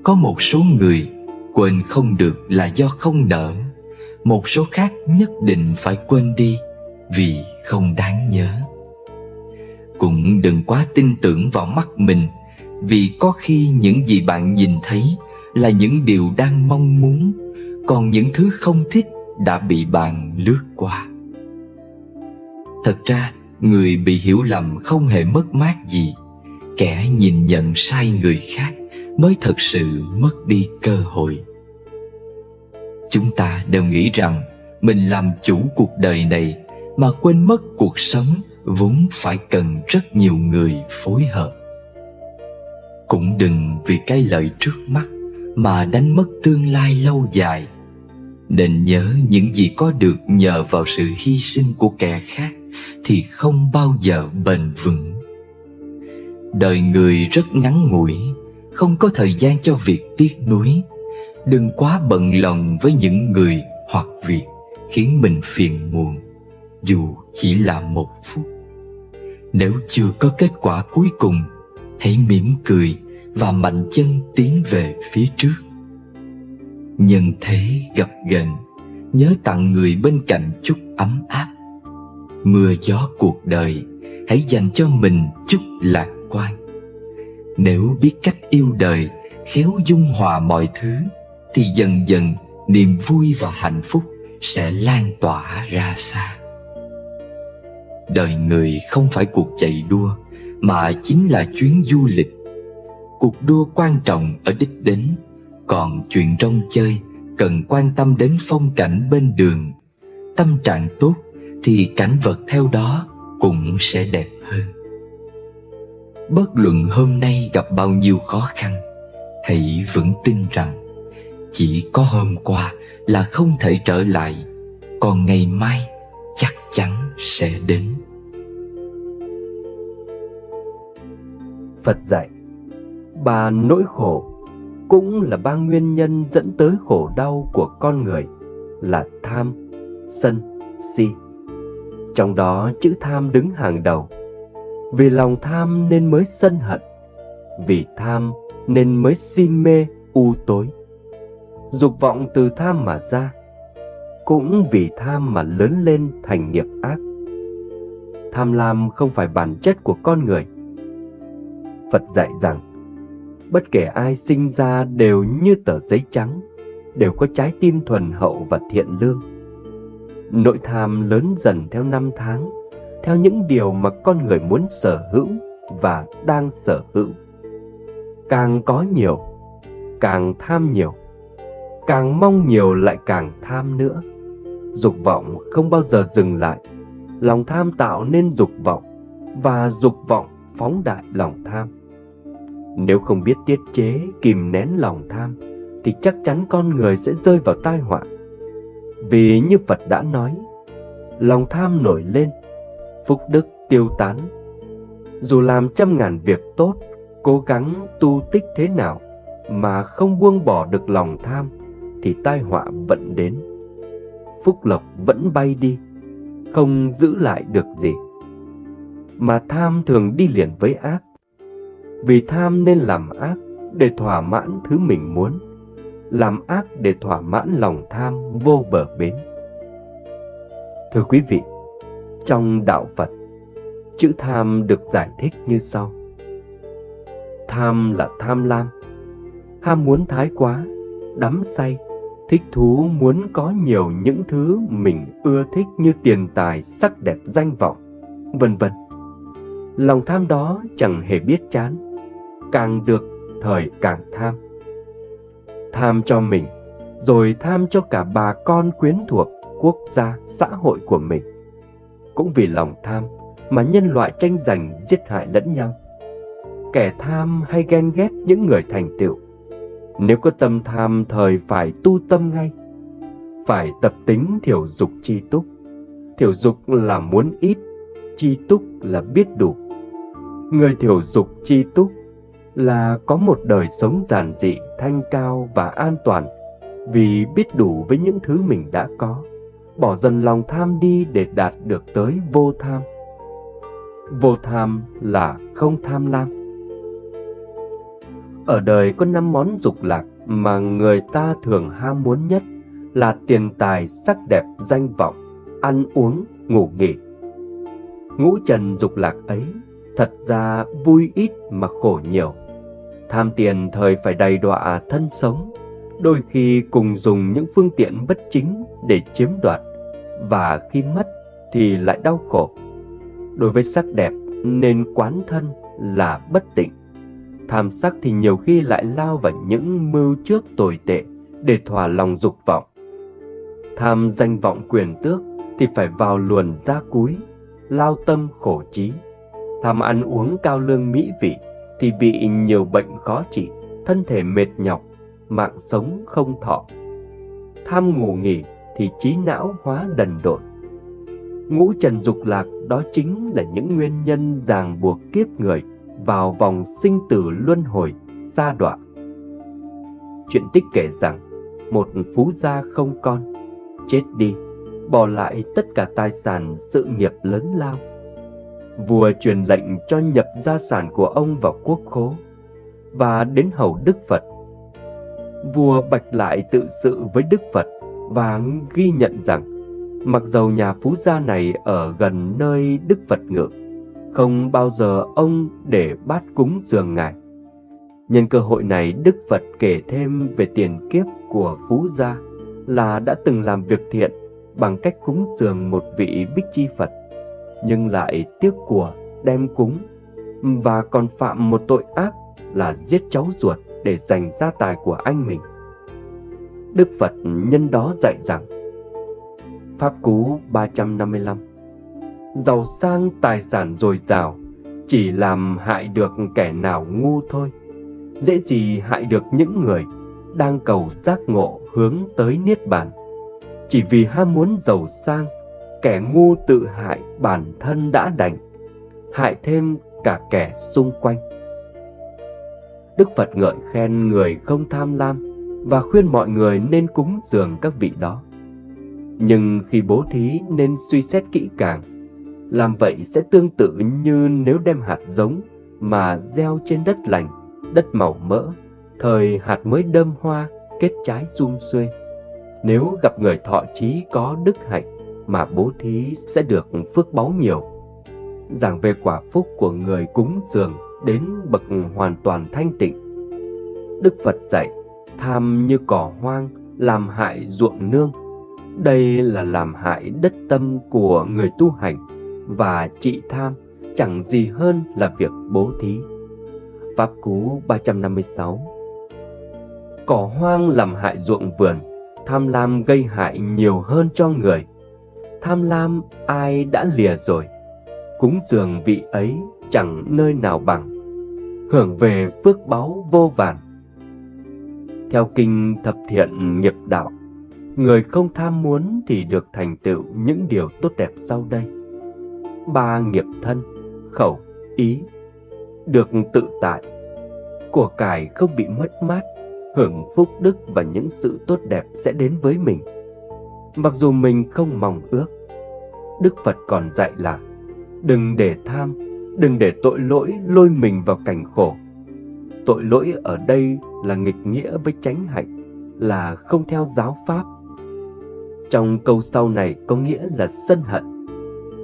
Có một số người quên không được là do không nỡ, một số khác nhất định phải quên đi vì không đáng nhớ. Cũng đừng quá tin tưởng vào mắt mình, vì có khi những gì bạn nhìn thấy là những điều đang mong muốn, còn những thứ không thích đã bị bạn lướt qua. Thật ra Người bị hiểu lầm không hề mất mát gì, kẻ nhìn nhận sai người khác mới thật sự mất đi cơ hội. Chúng ta đều nghĩ rằng mình làm chủ cuộc đời này, mà quên mất cuộc sống vốn phải cần rất nhiều người phối hợp. Cũng đừng vì cái lợi trước mắt mà đánh mất tương lai lâu dài. Nên nhớ, những gì có được nhờ vào sự hy sinh của kẻ khác thì không bao giờ bền vững. Đời người rất ngắn ngủi, không có thời gian cho việc tiếc nuối. Đừng quá bận lòng với những người hoặc việc khiến mình phiền muộn, dù chỉ là 1 phút. Nếu chưa có kết quả cuối cùng, hãy mỉm cười và mạnh chân tiến về phía trước. Nhân thế gập ghềnh, nhớ tặng người bên cạnh chút ấm áp. Mưa gió cuộc đời, hãy dành cho mình chút lạc quan. Nếu biết cách yêu đời, khéo dung hòa mọi thứ, thì dần dần niềm vui và hạnh phúc sẽ lan tỏa ra xa. Đời người không phải cuộc chạy đua, mà chính là chuyến du lịch. Cuộc đua quan trọng ở đích đến, còn chuyện rong chơi cần quan tâm đến phong cảnh bên đường. Tâm trạng tốt thì cảnh vật theo đó cũng sẽ đẹp hơn. Bất luận hôm nay gặp bao nhiêu khó khăn, hãy vững tin rằng chỉ có hôm qua là không thể trở lại, còn ngày mai chắc chắn sẽ đến. Phật dạy, 3 nỗi khổ cũng là 3 nguyên nhân dẫn tới khổ đau của con người là tham, sân, si. Trong đó chữ tham đứng hàng đầu. Vì lòng tham nên mới sân hận, vì tham nên mới si mê u tối. Dục vọng từ tham mà ra, cũng vì tham mà lớn lên thành nghiệp ác. Tham lam không phải bản chất của con người. Phật dạy rằng, bất kể ai sinh ra đều như tờ giấy trắng, đều có trái tim thuần hậu và thiện lương. Nội tham lớn dần theo năm tháng, theo những điều mà con người muốn sở hữu và đang sở hữu. Càng có nhiều, càng tham nhiều, càng mong nhiều lại càng tham nữa. Dục vọng không bao giờ dừng lại. Lòng tham tạo nên dục vọng, và dục vọng phóng đại lòng tham. Nếu không biết tiết chế, kìm nén lòng tham, thì chắc chắn con người sẽ rơi vào tai họa. Vì như Phật đã nói, lòng tham nổi lên, phúc đức tiêu tán. Dù làm 100.000 việc tốt, cố gắng tu tích thế nào mà không buông bỏ được lòng tham, thì tai họa vẫn đến. Phúc lộc vẫn bay đi, không giữ lại được gì. Mà tham thường đi liền với ác. Vì tham nên làm ác để thỏa mãn thứ mình muốn, làm ác để thỏa mãn lòng tham vô bờ bến. Thưa quý vị, trong đạo Phật, chữ tham được giải thích như sau. Tham là tham lam, ham muốn thái quá, đắm say, thích thú muốn có nhiều những thứ mình ưa thích như tiền tài, sắc đẹp, danh vọng, vân vân. Lòng tham đó chẳng hề biết chán, càng được thời càng tham. Tham cho mình, rồi tham cho cả bà con quyến thuộc, quốc gia, xã hội của mình. Cũng vì lòng tham mà nhân loại tranh giành giết hại lẫn nhau. Kẻ tham hay ghen ghét những người thành tựu. Nếu có tâm tham thời phải tu tâm ngay. Phải tập tính thiểu dục chi túc. Thiểu dục là muốn ít, chi túc là biết đủ. Người thiểu dục chi túc là có một đời sống giản dị, thanh cao và an toàn, vì biết đủ với những thứ mình đã có, bỏ dần lòng tham đi để đạt được tới vô tham. Vô tham là không tham lam. Ở đời có 5 món dục lạc mà người ta thường ham muốn nhất là tiền tài, sắc đẹp, danh vọng, ăn uống, ngủ nghỉ. Ngũ trần dục lạc ấy thật ra vui ít mà khổ nhiều. Tham tiền thời phải đầy đọa thân sống, đôi khi cùng dùng những phương tiện bất chính để chiếm đoạt, và khi mất thì lại đau khổ. Đối với sắc đẹp nên quán thân là bất tịnh. Tham sắc thì nhiều khi lại lao vào những mưu trước tồi tệ để thỏa lòng dục vọng. Tham danh vọng quyền tước thì phải vào luồn ra cúi, lao tâm khổ trí. Tham ăn uống cao lương mỹ vị thì bị nhiều bệnh khó trị, thân thể mệt nhọc, mạng sống không thọ. Tham ngủ nghỉ thì trí não hóa đần độn. Ngũ trần dục lạc đó chính là những nguyên nhân ràng buộc kiếp người vào vòng sinh tử luân hồi, sa đọa. Chuyện tích kể rằng một phú gia không con, chết đi, bỏ lại tất cả tài sản sự nghiệp lớn lao. Vua truyền lệnh cho nhập gia sản của ông vào quốc khố và đến hầu Đức Phật. Vua bạch lại tự sự với Đức Phật và ghi nhận rằng mặc dầu nhà phú gia này ở gần nơi Đức Phật ngự, không bao giờ ông để bát cúng dường ngài. Nhân cơ hội này, Đức Phật kể thêm về tiền kiếp của phú gia là đã từng làm việc thiện bằng cách cúng dường một vị Bích Chi Phật, nhưng lại tiếc của đem cúng, và còn phạm một tội ác là giết cháu ruột để giành gia tài của anh mình. Đức Phật nhân đó dạy rằng: Pháp Cú 355: giàu sang tài sản dồi dào chỉ làm hại được kẻ nào ngu thôi, dễ gì hại được những người đang cầu giác ngộ hướng tới Niết Bàn. Chỉ vì ham muốn giàu sang, kẻ ngu tự hại bản thân đã đành, hại thêm cả kẻ xung quanh. Đức Phật ngợi khen người không tham lam và khuyên mọi người nên cúng dường các vị đó. Nhưng khi bố thí nên suy xét kỹ càng. Làm vậy sẽ tương tự như nếu đem hạt giống mà gieo trên đất lành, đất màu mỡ, thời hạt mới đơm hoa, kết trái sum xuê. Nếu gặp người thọ trí có đức hạnh mà bố thí sẽ được phước báu nhiều. Giảng về quả phúc của người cúng dường đến bậc hoàn toàn thanh tịnh. Đức Phật dạy tham như cỏ hoang làm hại ruộng nương. Đây là làm hại đất tâm của người tu hành, và trị tham chẳng gì hơn là việc bố thí. Pháp Cú 356: cỏ hoang làm hại ruộng vườn, tham lam gây hại nhiều hơn cho người. Tham lam ai đã lìa rồi, cúng dường vị ấy chẳng nơi nào bằng, hưởng về phước báu vô vàn. Theo kinh Thập Thiện Nghiệp Đạo, người không tham muốn thì được thành tựu những điều tốt đẹp sau đây: 3 nghiệp thân, khẩu, ý, được tự tại, của cải không bị mất mát, hưởng phúc đức và những sự tốt đẹp sẽ đến với mình, mặc dù mình không mong ước. Đức Phật còn dạy là đừng để tham, đừng để tội lỗi lôi mình vào cảnh khổ. Tội lỗi ở đây là nghịch nghĩa với chánh hạnh, là không theo giáo pháp. Trong câu sau này có nghĩa là sân hận.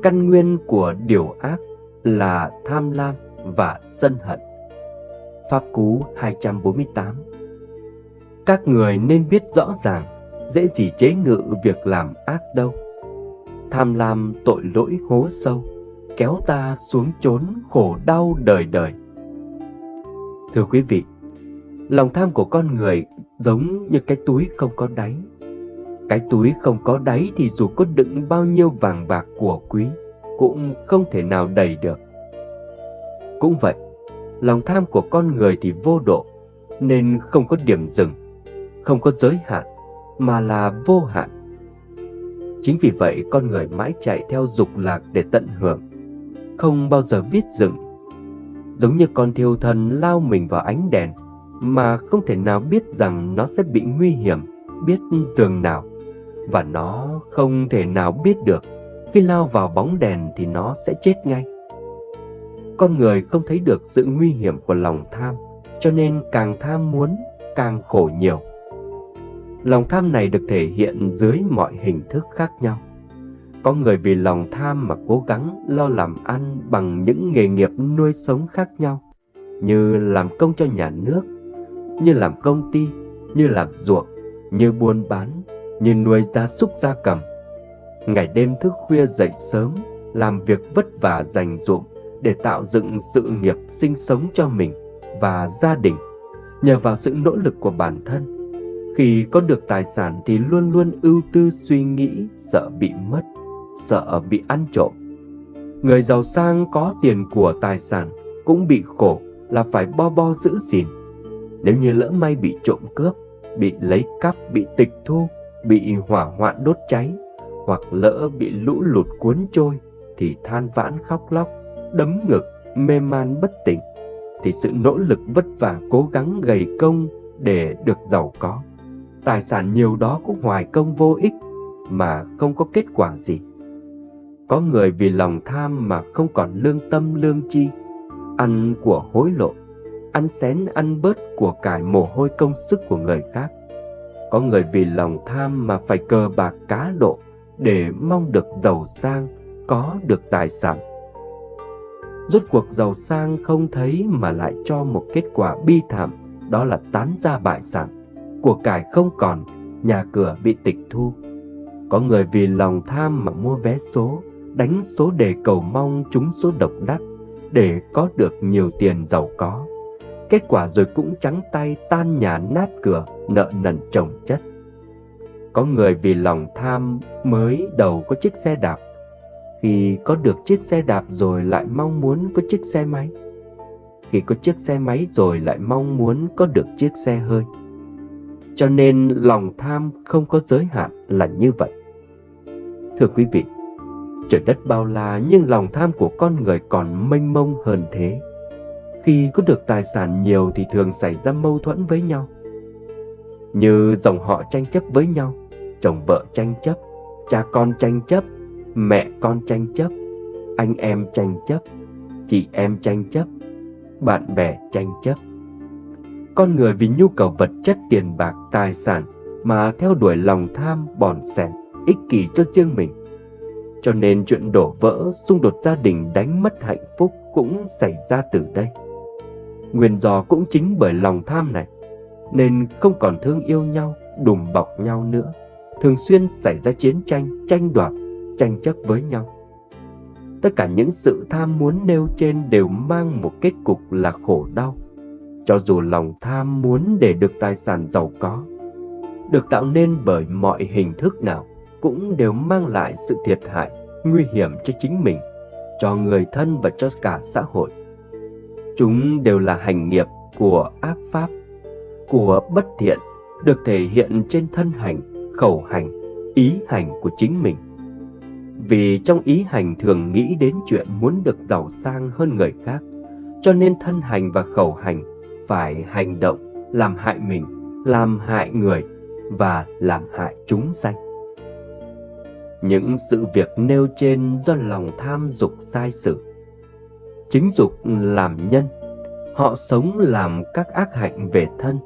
Căn nguyên của điều ác là tham lam và sân hận. Pháp Cú 248: các người nên biết rõ ràng, dễ gì chế ngự việc làm ác đâu. Tham lam tội lỗi hố sâu, kéo ta xuống chốn khổ đau đời đời. Thưa quý vị, lòng tham của con người giống như cái túi không có đáy. Cái túi không có đáy thì dù có đựng bao nhiêu vàng bạc của quý cũng không thể nào đầy được. Cũng vậy, lòng tham của con người thì vô độ, nên không có điểm dừng, không có giới hạn, mà là vô hạn. Chính vì vậy con người mãi chạy theo dục lạc để tận hưởng, không bao giờ biết dừng. Giống như con thiêu thân lao mình vào ánh đèn, mà không thể nào biết rằng nó sẽ bị nguy hiểm, biết dường nào. Và nó không thể nào biết được khi lao vào bóng đèn thì nó sẽ chết ngay. Con người không thấy được sự nguy hiểm của lòng tham, cho nên càng tham muốn, càng khổ nhiều. Lòng tham này được thể hiện dưới mọi hình thức khác nhau. Có người vì lòng tham mà cố gắng lo làm ăn bằng những nghề nghiệp nuôi sống khác nhau, như làm công cho nhà nước, như làm công ty, như làm ruộng, như buôn bán, như nuôi gia súc gia cầm. Ngày đêm thức khuya dậy sớm, làm việc vất vả dành dụm để tạo dựng sự nghiệp sinh sống cho mình và gia đình nhờ vào sự nỗ lực của bản thân. Khi có được tài sản thì luôn luôn ưu tư suy nghĩ, sợ bị mất, sợ bị ăn trộm. Người giàu sang có tiền của tài sản cũng bị khổ là phải bo bo giữ gìn. Nếu như lỡ may bị trộm cướp, bị lấy cắp, bị tịch thu, bị hỏa hoạn đốt cháy, hoặc lỡ bị lũ lụt cuốn trôi, thì than vãn khóc lóc, đấm ngực, mê man bất tỉnh. Thì sự nỗ lực vất vả cố gắng gầy công để được giàu có, tài sản nhiều đó cũng hoài công vô ích mà không có kết quả gì. Có người vì lòng tham mà không còn lương tâm lương chi, ăn của hối lộ, ăn xén ăn bớt của cải mồ hôi công sức của người khác. Có người vì lòng tham mà phải cờ bạc cá độ để mong được giàu sang, có được tài sản. Rốt cuộc giàu sang không thấy mà lại cho một kết quả bi thảm, đó là tán gia bại sản, của cải không còn, nhà cửa bị tịch thu. Có người vì lòng tham mà mua vé số, đánh số đề cầu mong trúng số độc đắc để có được nhiều tiền giàu có. Kết quả rồi cũng trắng tay, tan nhà nát cửa, nợ nần chồng chất. Có người vì lòng tham mới đầu có chiếc xe đạp, khi có được chiếc xe đạp rồi lại mong muốn có chiếc xe máy. Khi có chiếc xe máy rồi lại mong muốn có được chiếc xe hơi. Cho nên lòng tham không có giới hạn là như vậy. Thưa quý vị, trời đất bao la nhưng lòng tham của con người còn mênh mông hơn thế. Khi có được tài sản nhiều thì thường xảy ra mâu thuẫn với nhau. Như dòng họ tranh chấp với nhau, chồng vợ tranh chấp, cha con tranh chấp, mẹ con tranh chấp, anh em tranh chấp, chị em tranh chấp, bạn bè tranh chấp. Con người vì nhu cầu vật chất, tiền bạc, tài sản mà theo đuổi lòng tham, bòn xẻn, ích kỷ cho riêng mình. Cho nên chuyện đổ vỡ, xung đột gia đình, đánh mất hạnh phúc cũng xảy ra từ đây. Nguyên do cũng chính bởi lòng tham này, nên không còn thương yêu nhau, đùm bọc nhau nữa. Thường xuyên xảy ra chiến tranh, tranh đoạt, tranh chấp với nhau. Tất cả những sự tham muốn nêu trên đều mang một kết cục là khổ đau. Cho dù lòng tham muốn để được tài sản giàu có, được tạo nên bởi mọi hình thức nào, cũng đều mang lại sự thiệt hại, nguy hiểm cho chính mình, cho người thân và cho cả xã hội. Chúng đều là hành nghiệp của ác pháp, của bất thiện, được thể hiện trên thân hành, khẩu hành, ý hành của chính mình. Vì trong ý hành thường nghĩ đến chuyện muốn được giàu sang hơn người khác, cho nên thân hành và khẩu hành phải hành động làm hại mình, làm hại người và làm hại chúng sanh. Những sự việc nêu trên do lòng tham dục sai sử. Chính dục làm nhân, họ sống làm các ác hạnh về thân,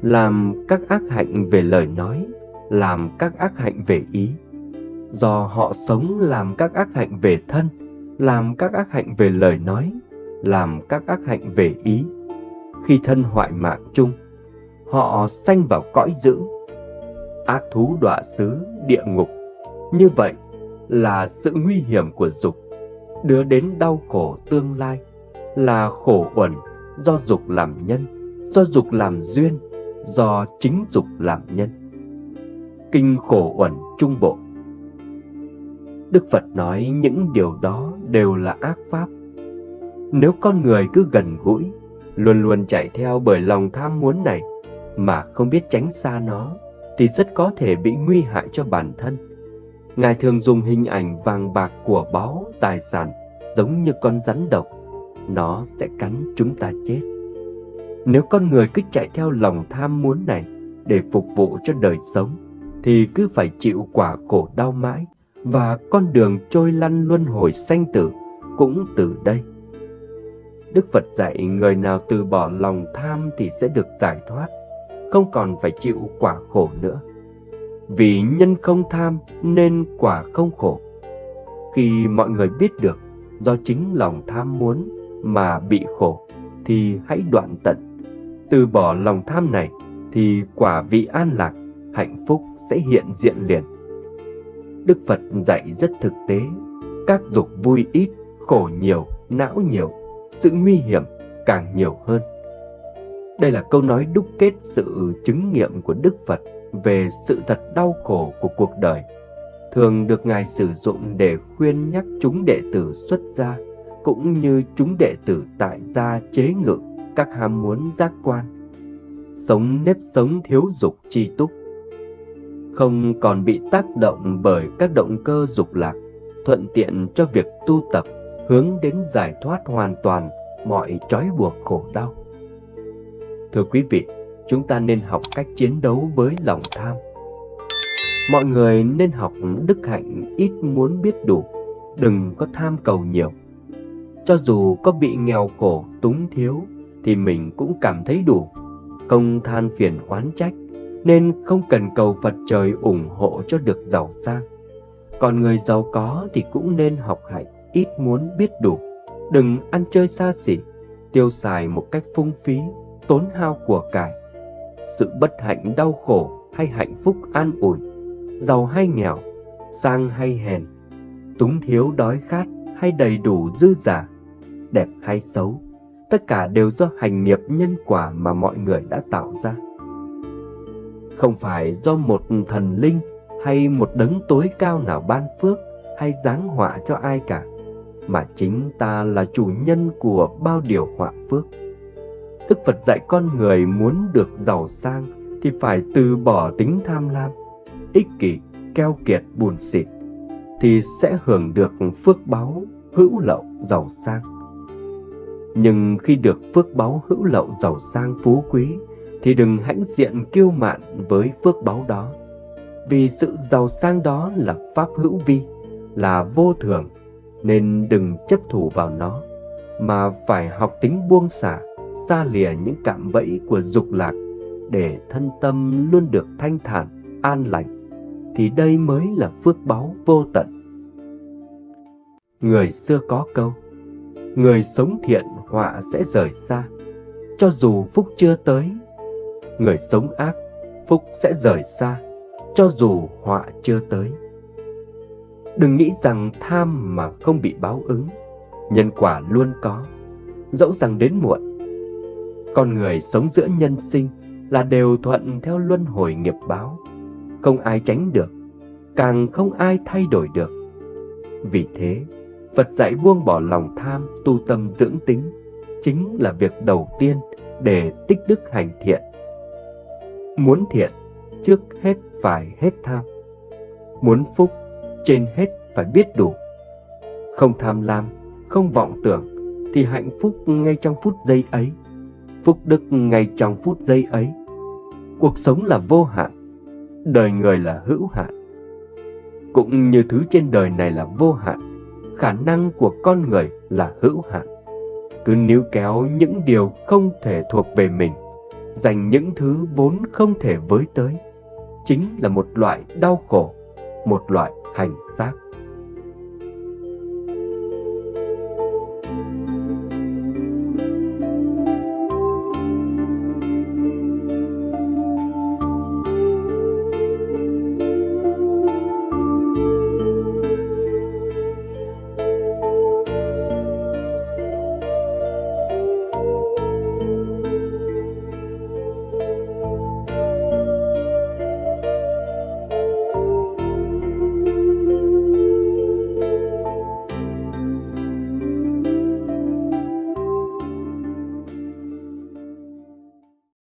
làm các ác hạnh về lời nói, làm các ác hạnh về ý. Do họ sống làm các ác hạnh về thân, làm các ác hạnh về lời nói, làm các ác hạnh về ý. Khi thân hoại mạng chung, họ sanh vào cõi dữ, ác thú đọa xứ, địa ngục. Như vậy là sự nguy hiểm của dục, đưa đến đau khổ tương lai, là khổ uẩn do dục làm nhân, do dục làm duyên, do chính dục làm nhân. Kinh Khổ Uẩn Trung Bộ. Đức Phật nói những điều đó đều là ác pháp. Nếu con người cứ gần gũi, luôn luôn chạy theo bởi lòng tham muốn này mà không biết tránh xa nó, thì rất có thể bị nguy hại cho bản thân. Ngài thường dùng hình ảnh vàng bạc của báu, tài sản giống như con rắn độc, nó sẽ cắn chúng ta chết. Nếu con người cứ chạy theo lòng tham muốn này để phục vụ cho đời sống, thì cứ phải chịu quả khổ đau mãi, và con đường trôi lăn luân hồi sanh tử cũng từ đây. Đức Phật dạy người nào từ bỏ lòng tham thì sẽ được giải thoát, không còn phải chịu quả khổ nữa. Vì nhân không tham nên quả không khổ. Khi mọi người biết được do chính lòng tham muốn mà bị khổ, thì hãy đoạn tận. Từ bỏ lòng tham này thì quả vị an lạc, hạnh phúc sẽ hiện diện liền. Đức Phật dạy rất thực tế, các dục vui ít, khổ nhiều, não nhiều, sự nguy hiểm càng nhiều hơn. Đây là câu nói đúc kết sự chứng nghiệm của Đức Phật về sự thật đau khổ của cuộc đời, thường được Ngài sử dụng để khuyên nhắc chúng đệ tử xuất gia, cũng như chúng đệ tử tại gia chế ngự các ham muốn giác quan, sống nếp sống thiếu dục tri túc, không còn bị tác động bởi các động cơ dục lạc, thuận tiện cho việc tu tập hướng đến giải thoát hoàn toàn mọi trói buộc khổ đau. Thưa quý vị, chúng ta nên học cách chiến đấu với lòng tham. Mọi người nên học đức hạnh ít muốn biết đủ, đừng có tham cầu nhiều. Cho dù có bị nghèo khổ, túng thiếu, thì mình cũng cảm thấy đủ, không than phiền oán trách, nên không cần cầu Phật trời ủng hộ cho được giàu sang. Còn người giàu có thì cũng nên học hạnh ít muốn biết đủ, đừng ăn chơi xa xỉ, tiêu xài một cách phung phí, tốn hao của cải. Sự bất hạnh đau khổ hay hạnh phúc an ủi, giàu hay nghèo, sang hay hèn, túng thiếu đói khát hay đầy đủ dư dả, đẹp hay xấu, tất cả đều do hành nghiệp nhân quả mà mọi người đã tạo ra. Không phải do một thần linh hay một đấng tối cao nào ban phước hay giáng họa cho ai cả, mà chính ta là chủ nhân của bao điều họa phước. Đức Phật dạy con người muốn được giàu sang thì phải từ bỏ tính tham lam, ích kỷ, keo kiệt, buồn xịt, thì sẽ hưởng được phước báu hữu lậu giàu sang. Nhưng khi được phước báu hữu lậu giàu sang phú quý, thì đừng hãnh diện kiêu mạn với phước báu đó, vì sự giàu sang đó là pháp hữu vi, là vô thường, nên đừng chấp thủ vào nó, mà phải học tính buông xả, xa lìa những cạm bẫy của dục lạc, để thân tâm luôn được thanh thản, an lành, thì đây mới là phước báu vô tận. Người xưa có câu, người sống thiện họa sẽ rời xa, cho dù phúc chưa tới. Người sống ác, phúc sẽ rời xa, cho dù họa chưa tới. Đừng nghĩ rằng tham mà không bị báo ứng, nhân quả luôn có, dẫu rằng đến muộn. Con người sống giữa nhân sinh là đều thuận theo luân hồi nghiệp báo, không ai tránh được, càng không ai thay đổi được. Vì thế, Phật dạy buông bỏ lòng tham, tu tâm dưỡng tính, chính là việc đầu tiên để tích đức hành thiện. Muốn thiện, trước hết phải hết tham. Muốn phúc, trên hết phải biết đủ. Không tham lam, không vọng tưởng, thì hạnh phúc ngay trong phút giây ấy, phúc đức ngay trong phút giây ấy. Cuộc sống là vô hạn, đời người là hữu hạn. Cũng như thứ trên đời này là vô hạn, khả năng của con người là hữu hạn. Cứ níu kéo những điều không thể thuộc về mình, dành những thứ vốn không thể với tới, chính là một loại đau khổ, một loại hành xác.